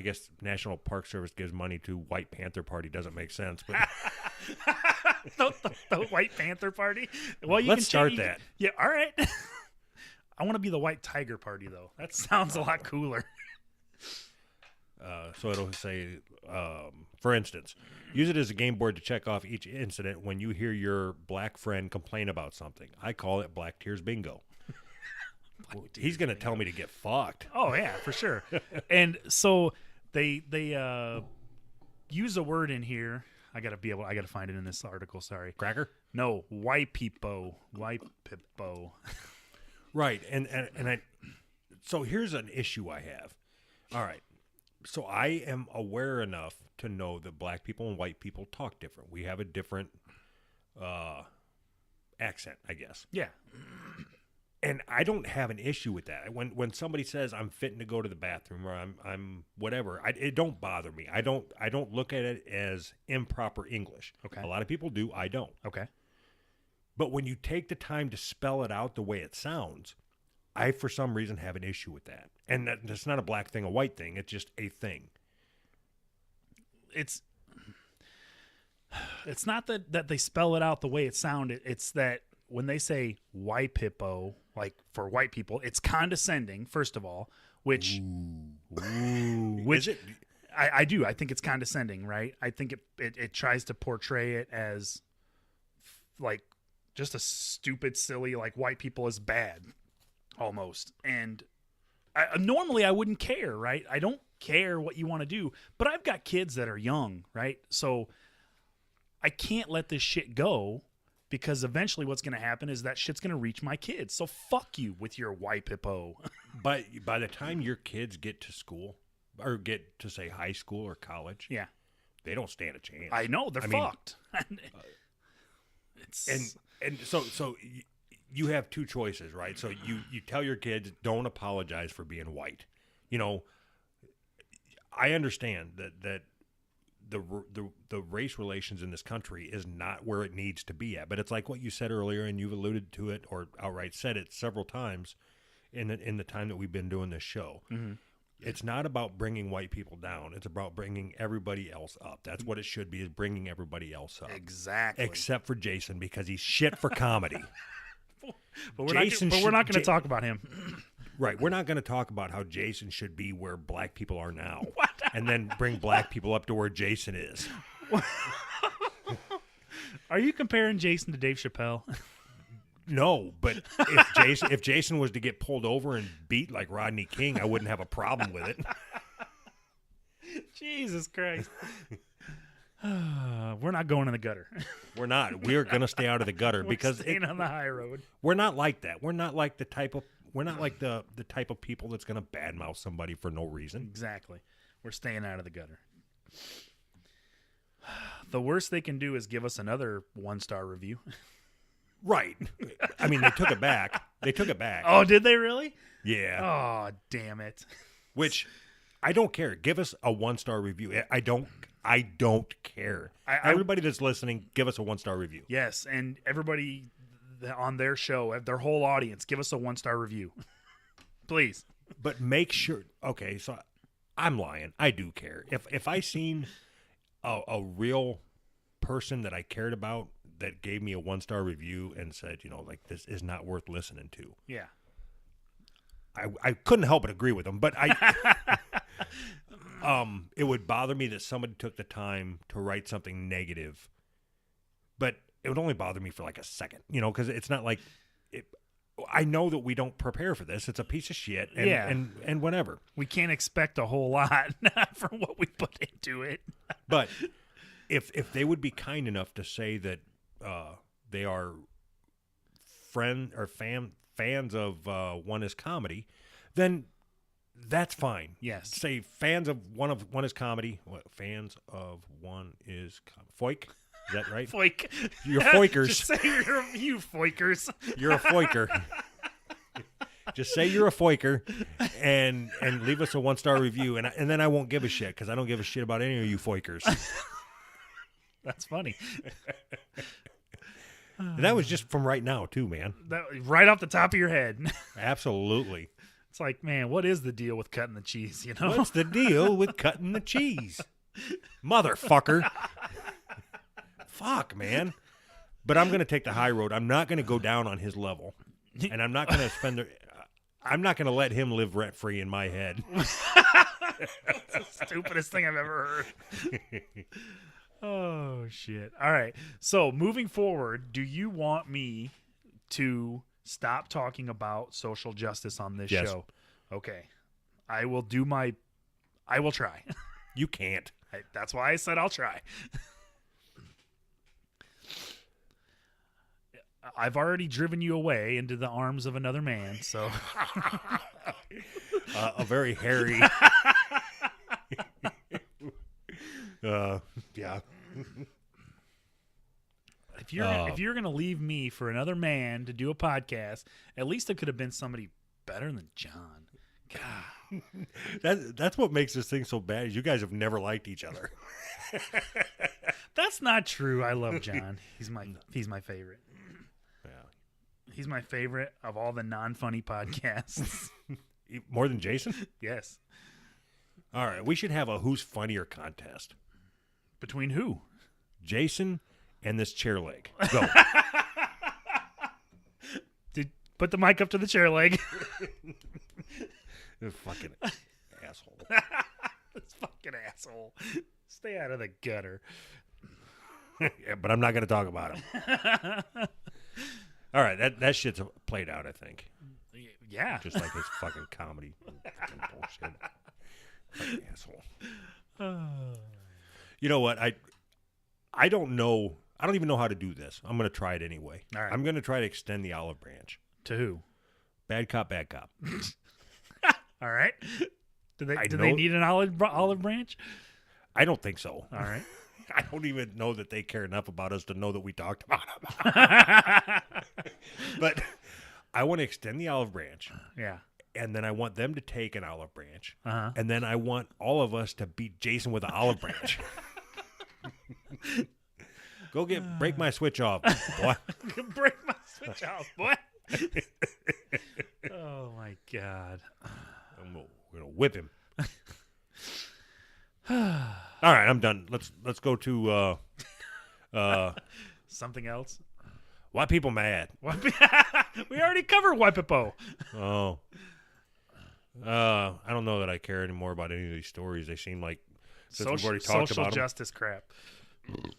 guess National Park Service gives money to White Panther Party. Doesn't make sense, but the White Panther Party. Well, let's start that. Yeah. All right. I want to be the White Tiger Party, though. That sounds a lot cooler. So it'll say, for instance, use it as a game board to check off each incident when you hear your black friend complain about something. I call it Black Tears Bingo. He's going to tell me to get fucked. Oh, yeah, for sure. And so they use a word in here. I got to find it in this article. Sorry. Cracker? No, white people. White people. Right, and so here's an issue I have. All right, so I am aware enough to know that black people and white people talk different. We have a different accent, I guess. Yeah. And I don't have an issue with that. When somebody says I'm fitting to go to the bathroom or I'm whatever, it don't bother me. I don't look at it as improper English. Okay. A lot of people do. I don't. Okay. But when you take the time to spell it out the way it sounds, I, for some reason, have an issue with that. And that's not a black thing, a white thing. It's just a thing. It's not that they spell it out the way it sounded. It's that when they say white hippo like for white people, it's condescending, first of all, which Is it? I do. I think it's condescending, right? I think it tries to portray it as like just a stupid, silly, like white people is bad almost. And normally I wouldn't care, right? I don't care what you want to do, but I've got kids that are young, right? So I can't let this shit go because eventually what's going to happen is that shit's going to reach my kids. So fuck you with your white hippo. But by the time your kids get to school or get to say high school or college, Yeah. they don't stand a chance. I know they're fucked. It's And so you have two choices, right? So you tell your kids, don't apologize for being white. You know, I understand that the race relations in this country is not where it needs to be at, but it's like what you said earlier, and you've alluded to it or outright said it several times in the time that we've been doing this show. Mm-hmm. It's not about bringing white people down. It's about bringing everybody else up. That's what it should be, is bringing everybody else up. exactly. Except for Jason, because he's shit for comedy. But we're Jason not going to should- talk about him. Right. We're not going to talk about how Jason should be where black people are now. And then bring black people up to where Jason is. Are you comparing Jason to Dave Chappelle? No, but if Jason was to get pulled over and beat like Rodney King, I wouldn't have a problem with it. Jesus Christ. We're not going in the gutter. We're not. We're going to stay out of the gutter because Staying on the high road. we're not like that. We're not like the type of people that's going to badmouth somebody for no reason. Exactly. We're staying out of the gutter. The worst they can do is give us another 1-star review. Right. I mean, they took it back. Oh, did they really? Yeah. Oh, damn it. Which I don't care. Give us a 1-star review. I don't care. Everybody that's listening, give us a 1-star review. Yes, and everybody on their show, their whole audience, give us a 1-star review. Please. But make sure. Okay, so I'm lying. I do care. If I seen a real person that I cared about that gave me a 1-star review and said, you know, like, this is not worth listening to, Yeah. I couldn't help but agree with them. But it would bother me that somebody took the time to write something negative. But it would only bother me for like a second, you know, because it's not like I know that we don't prepare for this. It's a piece of shit. And, Yeah. and whatever. We can't expect a whole lot from what we put into it. But if they would be kind enough to say that they are fans of One Is Comedy, then that's fine. Yes. Say fans of One Is Comedy. What, fans of One Is Foik? Is that right? Foik. You're Foikers. Just say you Foikers. You're a Foiker. Just say you're a Foiker and leave us a 1-star review, and then I won't give a shit because I don't give a shit about any of you Foikers. That's funny. And that was just from right now too, man. Right off the top of your head. Absolutely. It's like, man, what is the deal with cutting the cheese, you know? What's the deal with cutting the cheese? Motherfucker. Fuck, man. But I'm going to take the high road. I'm not going to go down on his level. And I'm not going to I'm not going to let him live rent-free in my head. That's the stupidest thing I've ever heard. Oh, shit. All right. So, moving forward, do you want me to stop talking about social justice on this Yes. show? Okay. I will try. You can't. That's why I said I'll try. I've already driven you away into the arms of another man, so A very hairy. Yeah. if you're gonna leave me for another man to do a podcast, at least it could have been somebody better than John. God, That's what makes this thing so bad. Is you guys have never liked each other. that's not true. I love John. He's my favorite. Yeah. He's my favorite of all the non-funny podcasts. More than Jason? Yes. All right. We should have a who's funnier contest. Between who? Jason and this chair leg. Go. Put the mic up to the chair leg. You fucking asshole. This fucking asshole. Stay out of the gutter. Yeah, but I'm not going to talk about him. All right, that shit's played out, I think. Yeah. Just like his fucking comedy. Fucking bullshit. Fucking asshole. You know what? I don't know. I don't even know how to do this. I'm going to try it anyway. All right. I'm going to try to extend the olive branch. To who? Bad cop, bad cop. All right. Do they know- need an olive branch? I don't think so. All right. I don't even know that they care enough about us to know that we talked about them. But I want to extend the olive branch, Yeah. and then I want them to take an olive branch, Uh-huh. and then I want all of us to beat Jason with an olive branch. Go break my switch off, boy. Break my switch off, boy. Oh my God. We're gonna whip him. All right, I'm done. Let's go to Something else? why people mad. We already covered Wipepo. Oh, I don't know that I care anymore about any of these stories. They seem like since we've already talked social about them. justice crap.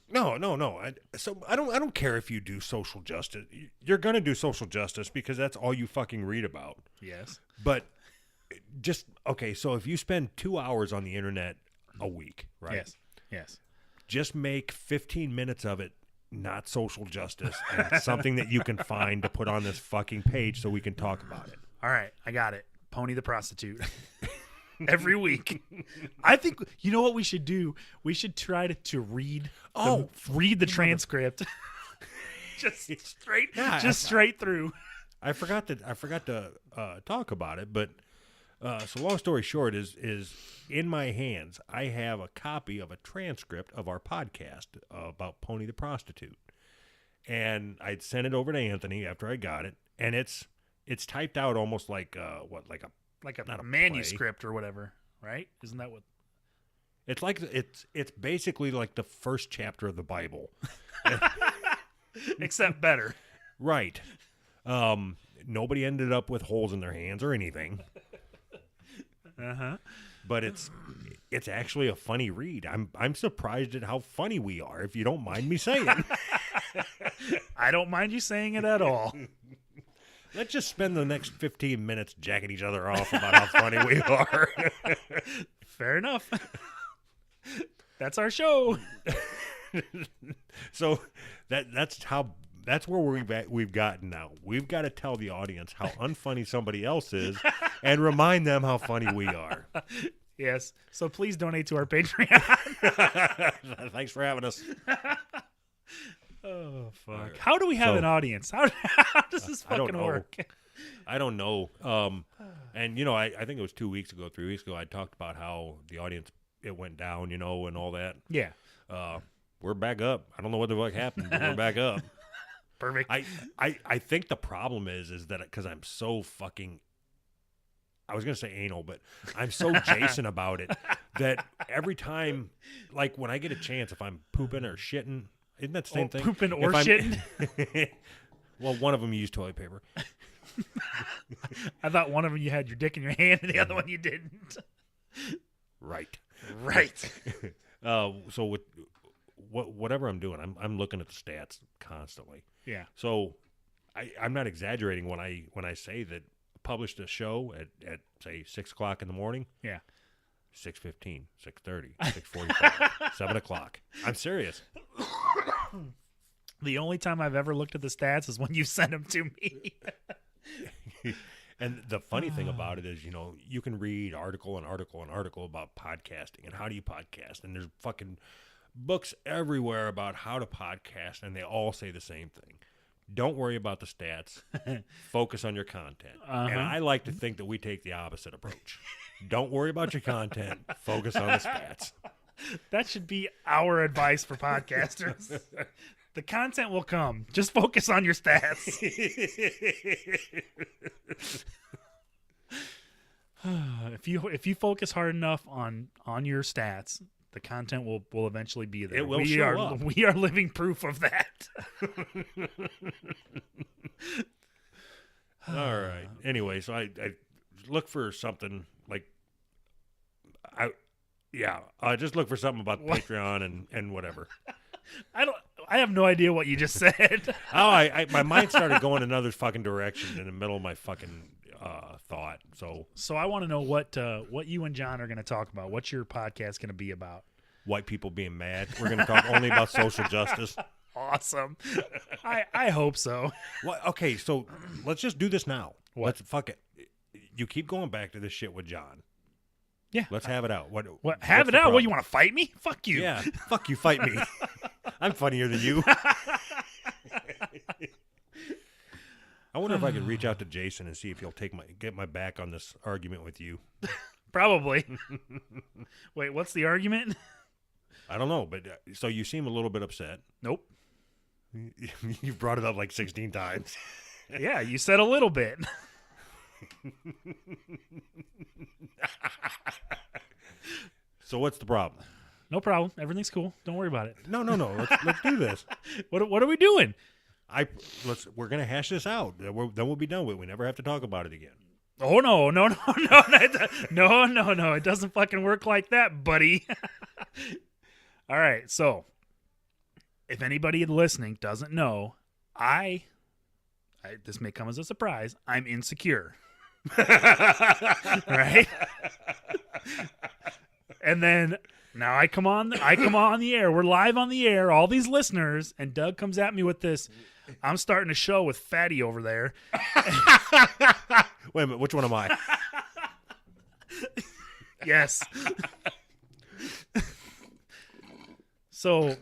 No. I don't care if you do social justice. You're gonna do social justice because that's all you fucking read about. Yes. But just okay. So if you spend 2 hours on the internet a week, right? Yes. Just make 15 minutes of it not social justice and something that you can find to put on this fucking page so we can talk about it. All right, I got it. Pony the prostitute. Every week. I think you know what we should do? We should try to read the transcript. just straight through. I forgot to talk about it, but so long story short is in my hands I have a copy of a transcript of our podcast about Pony the prostitute, and I'd sent it over to Anthony after I got it, and it's typed out almost like a manuscript or whatever, right? Isn't that what? it's like it's basically like the first chapter of the Bible, Except better. right? Nobody ended up with holes in their hands or anything. Uh-huh. But it's actually a funny read. I'm surprised at how funny we are, if you don't mind me saying. I don't mind you saying it at all. Let's just spend the next 15 minutes jacking each other off about how funny we are. Fair enough. That's our show. So that's where we've gotten now. We've got to tell the audience how unfunny somebody else is and remind them how funny we are. Yes. So please donate to our Patreon. Thanks for having us. Oh, fuck. How do we have an audience? How does this I don't fucking know. work? I don't know. And, I think it was 2 weeks ago, 3 weeks ago, I talked about how the audience, it went down, and all that. Yeah. We're back up. I don't know what the fuck happened, but we're back up. Perfect. I think the problem is that because I'm so fucking, I was going to say anal, but I'm so Jason about it that every time, like when I get a chance, if I'm pooping or shitting, isn't that the same thing? Pooping or If I'm- shitting? Well, one of them used toilet paper. I thought one of them you had your dick in your hand and the other one you didn't. Right. Right. So with whatever I'm doing, I'm looking at the stats constantly. Yeah. So I'm not exaggerating when I say that I published a show at say 6 o'clock in the morning. Yeah. 6:15, 6:30, 6:45, 7 o'clock. I'm serious. The only time I've ever looked at the stats is when you sent them to me. And the funny thing about it is, you can read article and article and article about podcasting and how do you podcast, and there's fucking books everywhere about how to podcast, and they all say the same thing. Don't worry about the stats. Focus on your content. And I like to think that we take the opposite approach. Don't worry about your content. Focus on the stats. That should be our advice for podcasters. The content will come. Just focus on your stats. If you focus hard enough on your stats, the content will eventually be there. It will show up. We are living proof of that. All right. Anyway, so I look for something like I just look for something about What? Patreon and whatever. I have no idea what you just said. My mind started going another fucking direction in the middle of my fucking thought. So I want to know what you and John are going to talk about. What's your podcast going to be about? White people being mad. We're going to talk only about social justice. Awesome. I hope so. Well, okay, so let's just do this now. What? Let's fuck it. You keep going back to this shit with John. Yeah. Let's have it out. What? What? Have what's it the out. What, problem? you want to fight me? Fuck you. Yeah. Fuck you. Fight me. I'm funnier than you. I wonder if I could reach out to Jason and see if he'll get my back on this argument with you. Probably. Wait, what's the argument? I don't know, but so you seem a little bit upset. Nope. You've brought it up like 16 times. Yeah, you said a little bit. So what's the problem? No problem. Everything's cool. Don't worry about it. No. Let's do this. What are we doing? We're gonna hash this out. Then we'll be done with it. We never have to talk about it again. Oh no. No. It doesn't fucking work like that, buddy. All right. So, if anybody listening doesn't know, this may come as a surprise. I'm insecure. Right? And then now I come on the air. We're live on the air, all these listeners, and Doug comes at me with this. I'm starting a show with Fatty over there. Wait a minute, which one am I? Yes. So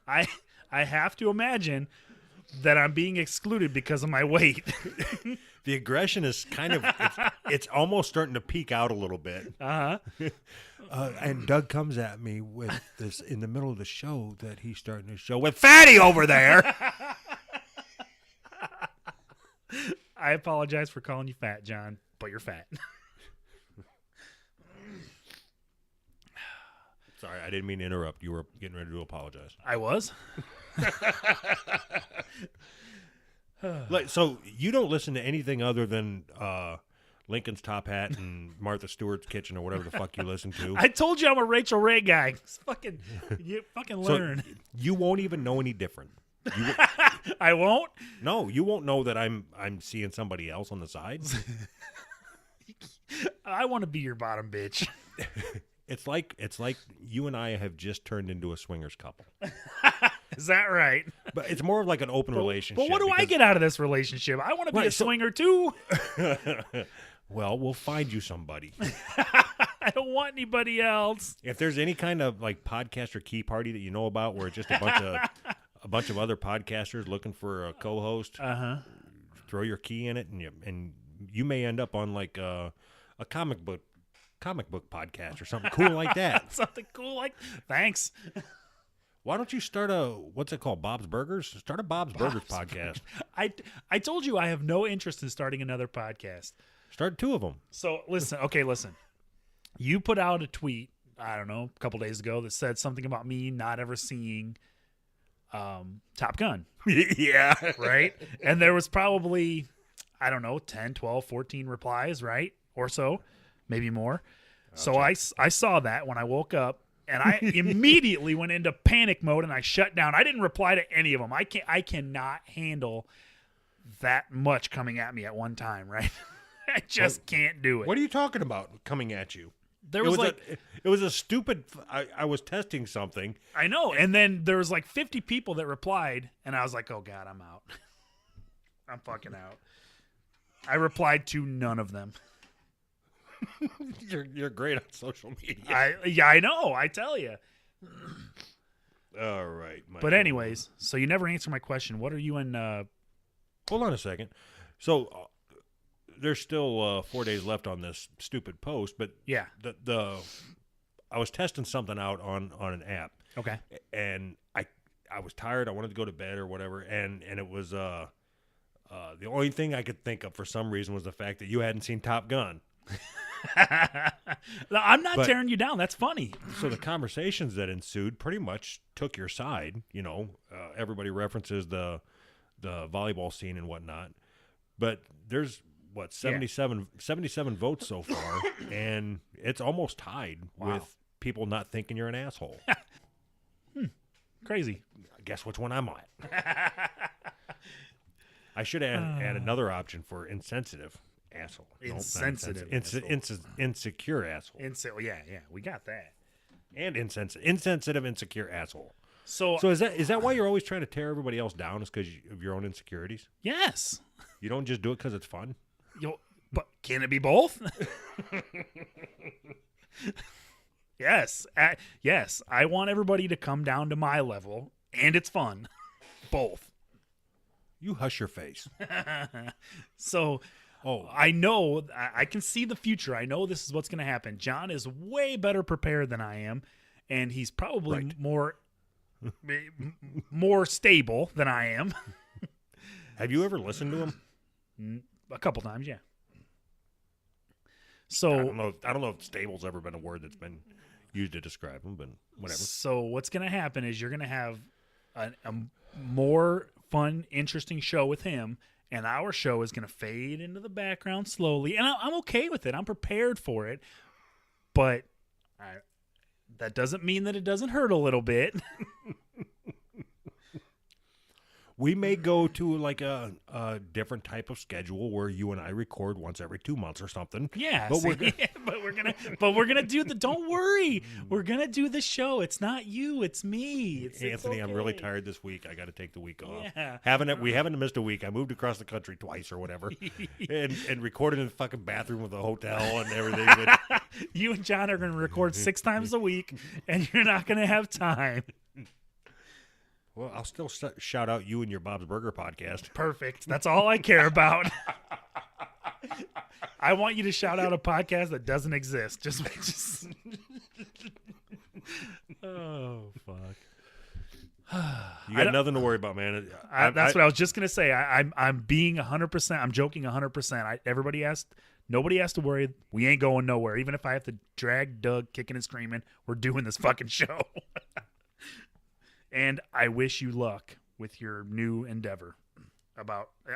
I have to imagine that I'm being excluded because of my weight. The aggression is kind of it's almost starting to peak out a little bit. Uh-huh. And Doug comes at me with this in the middle of the show that he's starting to show with Fatty over there. I apologize for calling you fat, John, but you're fat. Sorry, I didn't mean to interrupt. You were getting ready to apologize. I was. So you don't listen to anything other than Lincoln's Top Hat and Martha Stewart's Kitchen or whatever the fuck you listen to. I told you I'm a Rachel Ray guy. You fucking So learn. you won't even know any different. I won't. No, you won't know that I'm seeing somebody else on the side. I want to be your bottom bitch. It's like you and I have just turned into a swingers couple. Is that right? But it's more of like an open relationship. But what do I get out of this relationship? I want to be Right, a so- swinger too. Well, we'll find you somebody. I don't want anybody else. If there's any kind of like podcast or key party that you know about where it's just a bunch of other podcasters looking for a co-host, throw your key in it, and you may end up on like a comic book podcast or something cool like that. Something cool like thanks. Why don't you start what's it called? Bob's Burgers? Start a Bob's Burgers podcast. I told you I have no interest in starting another podcast. Start 2 of them. So listen. You put out a tweet, I don't know, a couple days ago that said something about me not ever seeing Top Gun. Yeah. Right? And there was probably, I don't know, 10, 12, 14 replies, right? Or so, maybe more. So I saw that when I woke up, and I immediately went into panic mode and I shut down. I didn't reply to any of them. I cannot handle that much coming at me at one time, right? I just can't do it. What are you talking about coming at you? There was it was a stupid. I was testing something. I know, and then there was like 50 people that replied, and I was like, "Oh God, I'm out. I'm fucking out." I replied to none of them. You're great on social media. I know. I tell you. All right. But anyways, so you never answer my question. What are you in? Hold on a second. So there's still 4 days left on this stupid post, but Yeah. I was testing something out on an app. Okay. And I was tired. I wanted to go to bed or whatever, and it was the only thing I could think of for some reason was the fact that you hadn't seen Top Gun. I'm not tearing you down. That's funny. So the conversations that ensued pretty much took your side. You know, everybody references the the volleyball scene and whatnot. But there's what 77 votes so far, and it's almost tied with people not thinking you're an asshole. Crazy. Guess which one I'm at. I should add another option for insensitive asshole. Insensitive Insecure asshole. Yeah, we got that. And insensitive, insecure asshole. So So is that why you're always trying to tear everybody else down? Is because of your own insecurities? yes. You don't just do it because it's fun? But can it be both? Yes. Yes. I want everybody to come down to my level, and it's fun. Both. You hush your face. So I know, I can see the future. I know this is what's going to happen. John is way better prepared than I am, and he's probably more stable than I am. Have you ever listened to him? A couple times, yeah. I So don't know if stable's ever been a word that's been used to describe him, but whatever. So what's going to happen is you're going to have a more fun, interesting show with him, and our show is going to fade into the background slowly. And I'm okay with it. I'm prepared for it. But that doesn't mean that it doesn't hurt a little bit. We may go to like a different type of schedule where you and I record once every 2 months or something. Yeah, But we're gonna do the. Don't worry, we're gonna do the show. It's not you, it's me. It's Anthony, I'm really okay. tired this week. I got to take the week off. Yeah. We haven't missed a week. I moved across the country twice or whatever, and recorded in the fucking bathroom of the hotel and everything. But You and John are gonna record 6 times a week, and you're not gonna have time. well, I'll still shout out you and your Bob's Burger podcast. Perfect. That's all I care about. I want you to shout out a podcast that doesn't exist. Just... Oh fuck. You got nothing to worry about, man. That's what I was just gonna say. I'm being 100%. I'm joking 100%. Nobody has to worry. We ain't going nowhere. Even if I have to drag Doug kicking and screaming, we're doing this fucking show. And I wish you luck with your new endeavor.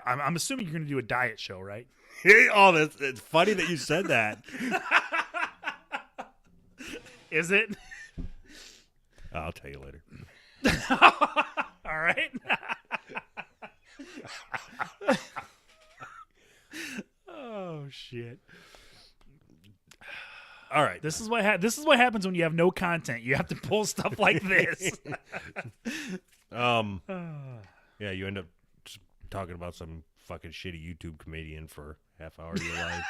I'm assuming you're gonna do a diet show, right? It's funny that you said that. Is it? I'll tell you later. All right. Oh shit. All right. This is what happens when you have no content. You have to pull stuff like this. Yeah, you end up just talking about some fucking shitty YouTube comedian for half hour of your life.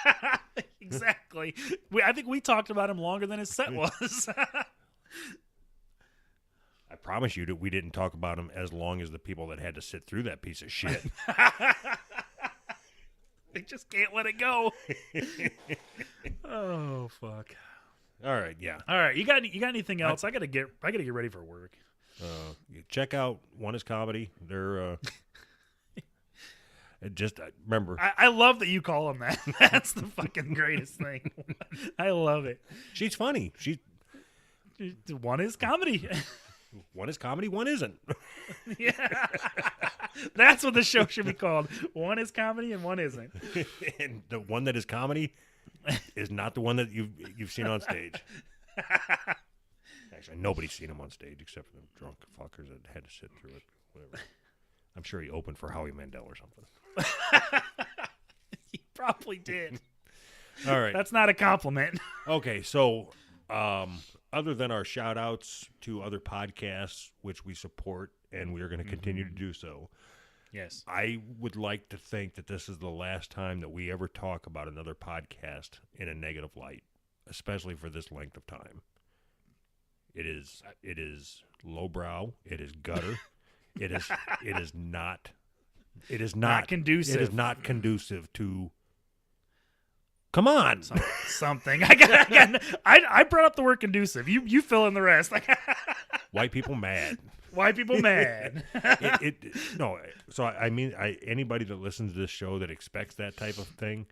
Exactly. I think we talked about him longer than his set was. I promise you that we didn't talk about him as long as the people that had to sit through that piece of shit. They just can't let it go. Oh fuck. All right, yeah. All right, you got anything else? I gotta get ready for work. You check out One Is Comedy. They're remember. I love that you call him that. That's the fucking greatest thing. I love it. She's funny. One is comedy. One is comedy, one isn't. Yeah. That's what the show should be called. One is comedy and one isn't. And the one that is comedy is not the one that you've seen on stage. Actually, nobody's seen him on stage except for the drunk fuckers that had to sit through it. Whatever. I'm sure he opened for Howie Mandel or something. He probably did. All right. That's not a compliment. Okay, so other than our shout outs to other podcasts, which we support and we are going to continue to do so, Yes. I would like to think that this is the last time that we ever talk about another podcast in a negative light, especially for this length of time. It is lowbrow. It is gutter. It is not conducive. It is not conducive to. Come on, Something. I brought up the word conducive. You fill in the rest. white people mad. Why people mad? No. So I mean, anybody that listens to this show that expects that type of thing,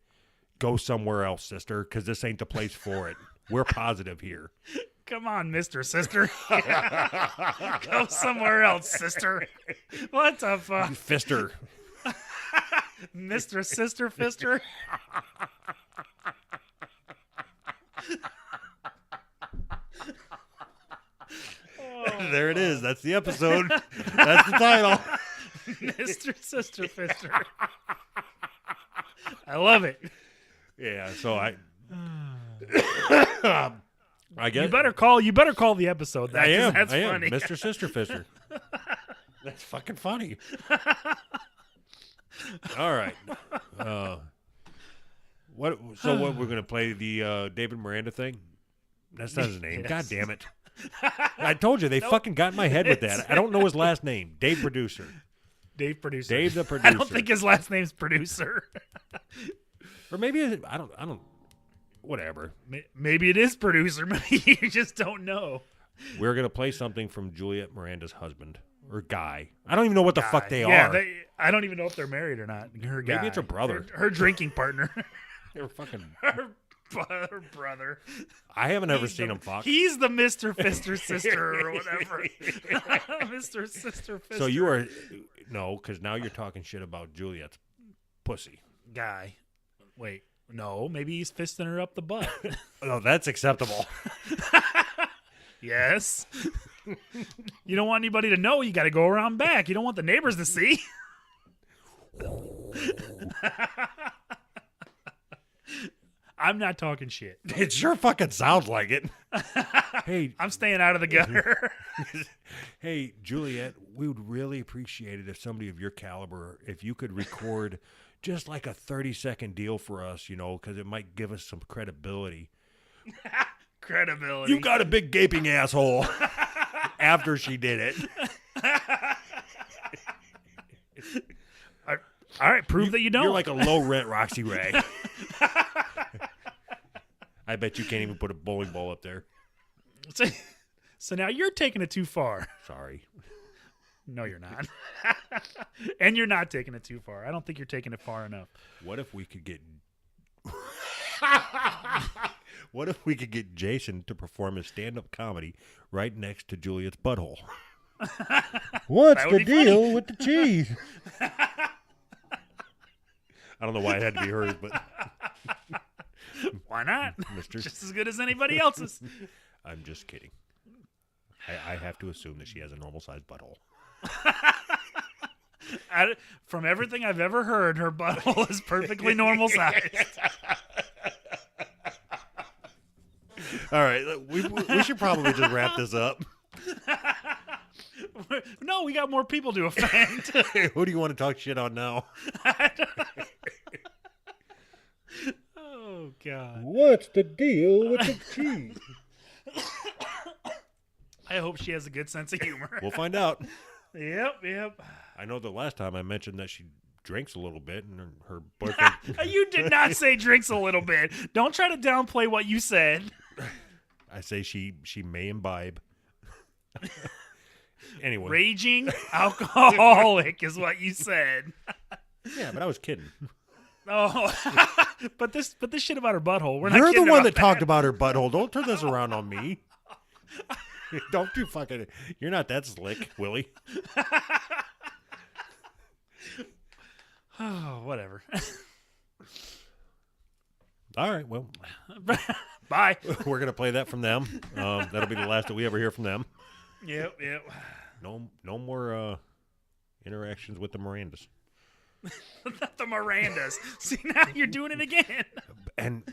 go somewhere else, sister, because this ain't the place for it. We're positive here. Come on, Mr. Sister. Go somewhere else, sister. What the fuck? Fister. Mr. Sister Fister? There it is. That's the episode. That's the title. Mr. Sister Fister. I love it. Yeah, so I guess You better call the episode that. I am. That's I am. funny. Mr. Sister Fister. That's fucking funny. All right. What? So what? We're gonna play the David Miranda thing? That's not his name. Yes. God damn it! I told you they fucking got in my head with that. I don't know his last name. Dave Producer. Dave Producer. Dave the Producer. I don't think his last name's Producer. Or maybe I don't. Whatever. Maybe it is Producer. Maybe you just don't know. We're gonna play something from Juliet Miranda's husband or guy. I don't even know what the fuck they are. I don't even know if they're married or not. Her guy. Maybe it's her brother. Her drinking partner. They're fucking. her brother. I haven't ever seen them fuck. He's the Mr. Fister sister or whatever. Mr. Sister Fister. So you are no, because now you're talking shit about Juliet's pussy. guy. Wait, no, maybe he's fisting her up the butt. Oh, that's acceptable. Yes. You don't want anybody to know. You got to go around back. You don't want the neighbors to see. I'm not talking shit. It sure fucking sounds like it. Hey, I'm staying out of the gutter. hey, Juliet, we would really appreciate it if somebody of your caliber, if you could record just like a 30-second deal for us, you know, because it might give us some credibility. Credibility. You got a big gaping asshole. After she did it. All right, prove that you don't. You're like a low-rent Roxy Ray. I bet you can't even put a bowling ball up there. So now you're taking it too far. Sorry. No, you're not. And you're not taking it too far. I don't think you're taking it far enough. What if we could get... What if we could get Jason to perform his stand-up comedy right next to Juliet's butthole? What's That would the be deal funny. with the cheese? I don't know why it had to be hers, but Why not? Mister, Just as good as anybody else's. I'm just kidding. I have to assume that she has a normal-sized butthole. From everything I've ever heard, her butthole is perfectly normal sized. All right, we should probably just wrap this up. No, we got more people to offend. Who do you want to talk shit on now? Oh, God. What's the deal with the cheese? I hope she has a good sense of humor. We'll find out. Yep. I know the last time I mentioned that she drinks a little bit and her boyfriend... You did not say drinks a little bit. Don't try to downplay what you said. I say she may imbibe. Anyway. Raging alcoholic is what you said. Yeah, but I was kidding. Oh, but this shit about her butthole. We're not You're the kidding one about that talked about her butthole. Don't turn this around on me. Don't you fucking... You're not that slick, Willie. Oh, whatever. All right, well, Bye. we're going to play that from them. That'll be the last that we ever hear from them. Yep. No more interactions with the Mirandas. Not the Mirandas. See, now you're doing it again. And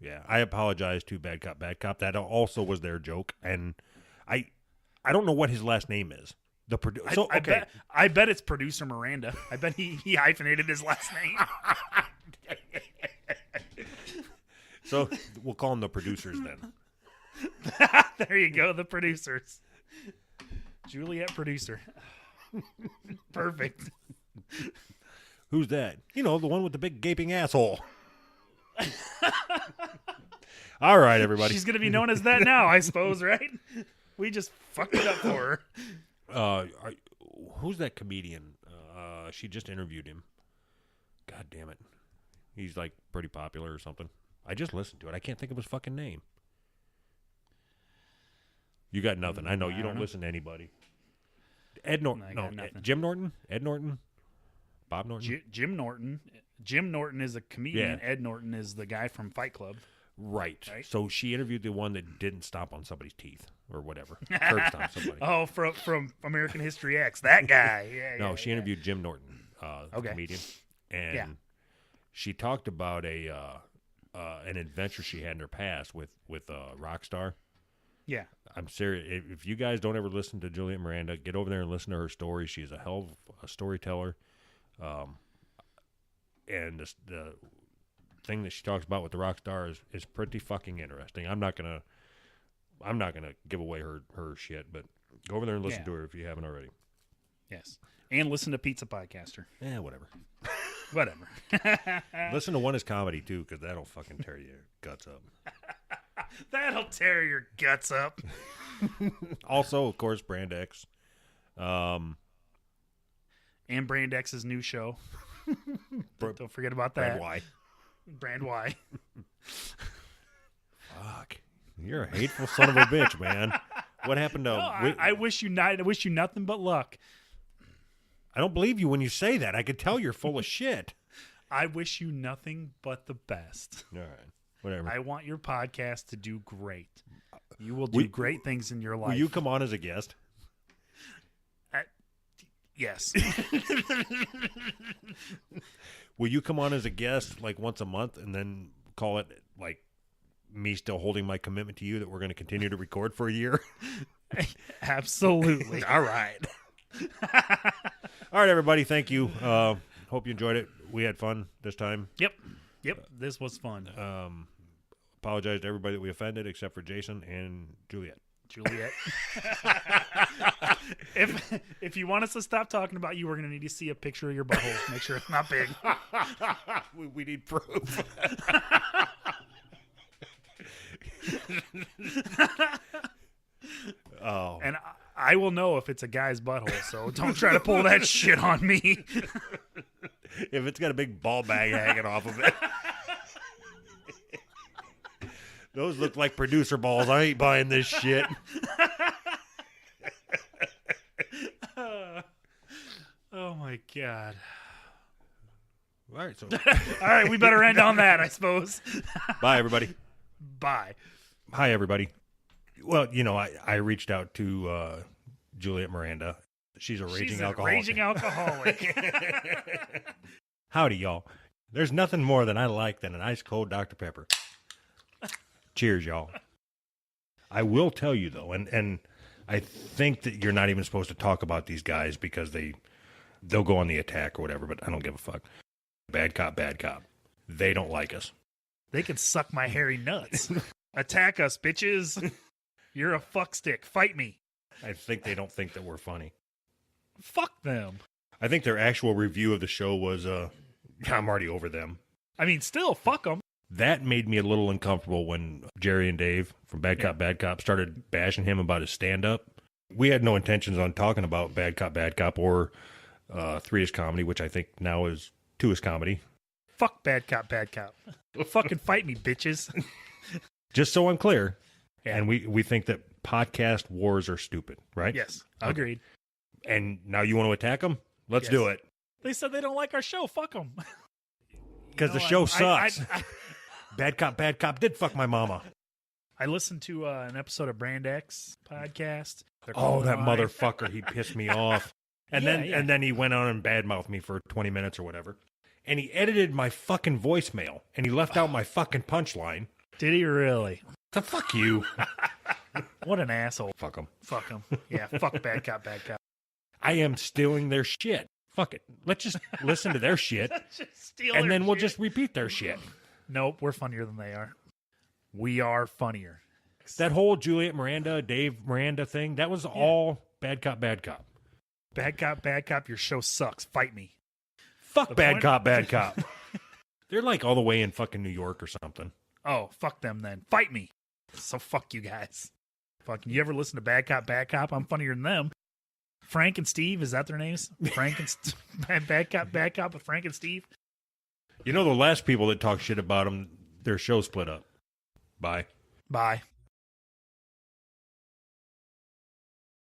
yeah, I apologize to Bad Cop, Bad Cop. That also was their joke, and I don't know what his last name is. The so okay, I bet it's producer Miranda. I bet he hyphenated his last name. so we'll call them the producers then. There you go, the producers. Juliet producer. Perfect. Who's that? You know, the one with the big gaping asshole. All right, everybody. She's going to be known as that now, I suppose, right? We just fucked it up for her. Who's that comedian? She just interviewed him. God damn it. He's like pretty popular or something. I just listened to it. I can't think of his fucking name. You got nothing. I know I you don't don't know. listen to anybody. Ed Norton. I No, got nothing. Jim Norton? Ed Norton? Bob Norton? Jim Norton. Jim Norton is a comedian. Yeah. Ed Norton is the guy from Fight Club. Right. Right. So she interviewed the one that didn't stomp on somebody's teeth or whatever. Curb stomp somebody. Oh, from American History X. That guy. Yeah. No, yeah, she yeah. interviewed Jim Norton, the Okay. comedian, and Yeah. she talked about an adventure she had in her past with Rockstar. Yeah. I'm serious. If you guys don't ever listen to Juliet Miranda, get over there and listen to her story. She's a hell of a storyteller, and the thing that she talks about with the Rockstar is pretty fucking interesting. I'm not gonna give away her shit, but go over there and listen Yeah. to her if you haven't already. Yes. And listen to Pizza Podcaster. Whatever. Whatever. Listen to One Is Comedy, too, because that'll fucking tear your guts up. That'll tear your guts up. Also, of course, Brand X. And Brand X's new show. Don't forget about Brand that. Y. Brand Y. Fuck. You're a hateful son of a bitch, man. What happened to... No, I wish you nothing but luck. I don't believe you when you say that. I could tell you're full of shit. I wish you nothing but the best. All right. Whatever. I want your podcast to do great. You will do great things in your life. Will you come on as a guest? Yes. Will you come on as a guest like once a month and then call it like me still holding my commitment to you that we're going to continue to record for a year? Absolutely. All right. All right, everybody. Thank you. Hope you enjoyed it. We had fun this time. Yep. This was fun. Apologize to everybody that we offended except for Jason and Juliet. Juliet. if you want us to stop talking about you, we're going to need to see a picture of your butthole. Make sure it's not big. we need proof. Oh. And I will know if it's a guy's butthole, so don't try to pull that shit on me. If it's got a big ball bag hanging off of it. Those look like producer balls. I ain't buying this shit. Oh, my God. All right, so All right, we better end on that, I suppose. bye, everybody. Bye. Hi, everybody. Well, I reached out to Juliet Miranda. She's a raging She's a alcoholic. raging alcoholic. Howdy, y'all. There's nothing more than I like than an ice cold Dr. Pepper. Cheers, y'all. I will tell you, though, and I think that you're not even supposed to talk about these guys because they'll go on the attack or whatever, but I don't give a fuck. Bad cop, bad cop. They don't like us. They can suck my hairy nuts. Attack us, bitches. You're a fuckstick. Fight me. I think they don't think that we're funny. Fuck them. I think their actual review of the show was, I'm already over them. I mean, still, fuck them. That made me a little uncomfortable when Jerry and Dave from Bad Cop started bashing him about his stand-up. We had no intentions on talking about Bad Cop, or 3-ish comedy, which I think now is 2-ish comedy. Fuck Bad Cop. Fucking fight me, bitches. Just so I'm clear, Yeah. and we think that podcast wars are stupid, right? Yes, Okay. agreed. And now you want to attack them? Let's Yes. do it. They said they don't like our show. Fuck them. Because the show sucks. Bad Cop did fuck my mama. I listened to an episode of Brand X podcast. They're Oh, calling that live. motherfucker! He pissed me off, and Yeah. then he went on and badmouthed me for 20 minutes or whatever. And he edited my fucking voicemail, and he left out my fucking punchline. Did he really? So fuck you. What an asshole. Fuck him. Fuck him. Yeah, fuck Bad Cop. I am stealing their shit. Fuck it. Let's just listen to their shit, Just steal and their then we'll shit. just repeat their shit. Nope, we're funnier than they are. We are funnier. That whole Juliet Miranda, Dave Miranda thing, that was all Bad Cop. Bad Cop, your show sucks. Fight me. Fuck The Bad point- Cop. They're like all the way in fucking New York or something. Oh, fuck them then. Fight me. So fuck you guys. Fucking, you ever listen to Bad Cop? I'm funnier than them. Frank and Steve, is that their names? Frank and Bad Cop with Frank and Steve? You know, the last people that talk shit about them, their show split up. Bye. Bye.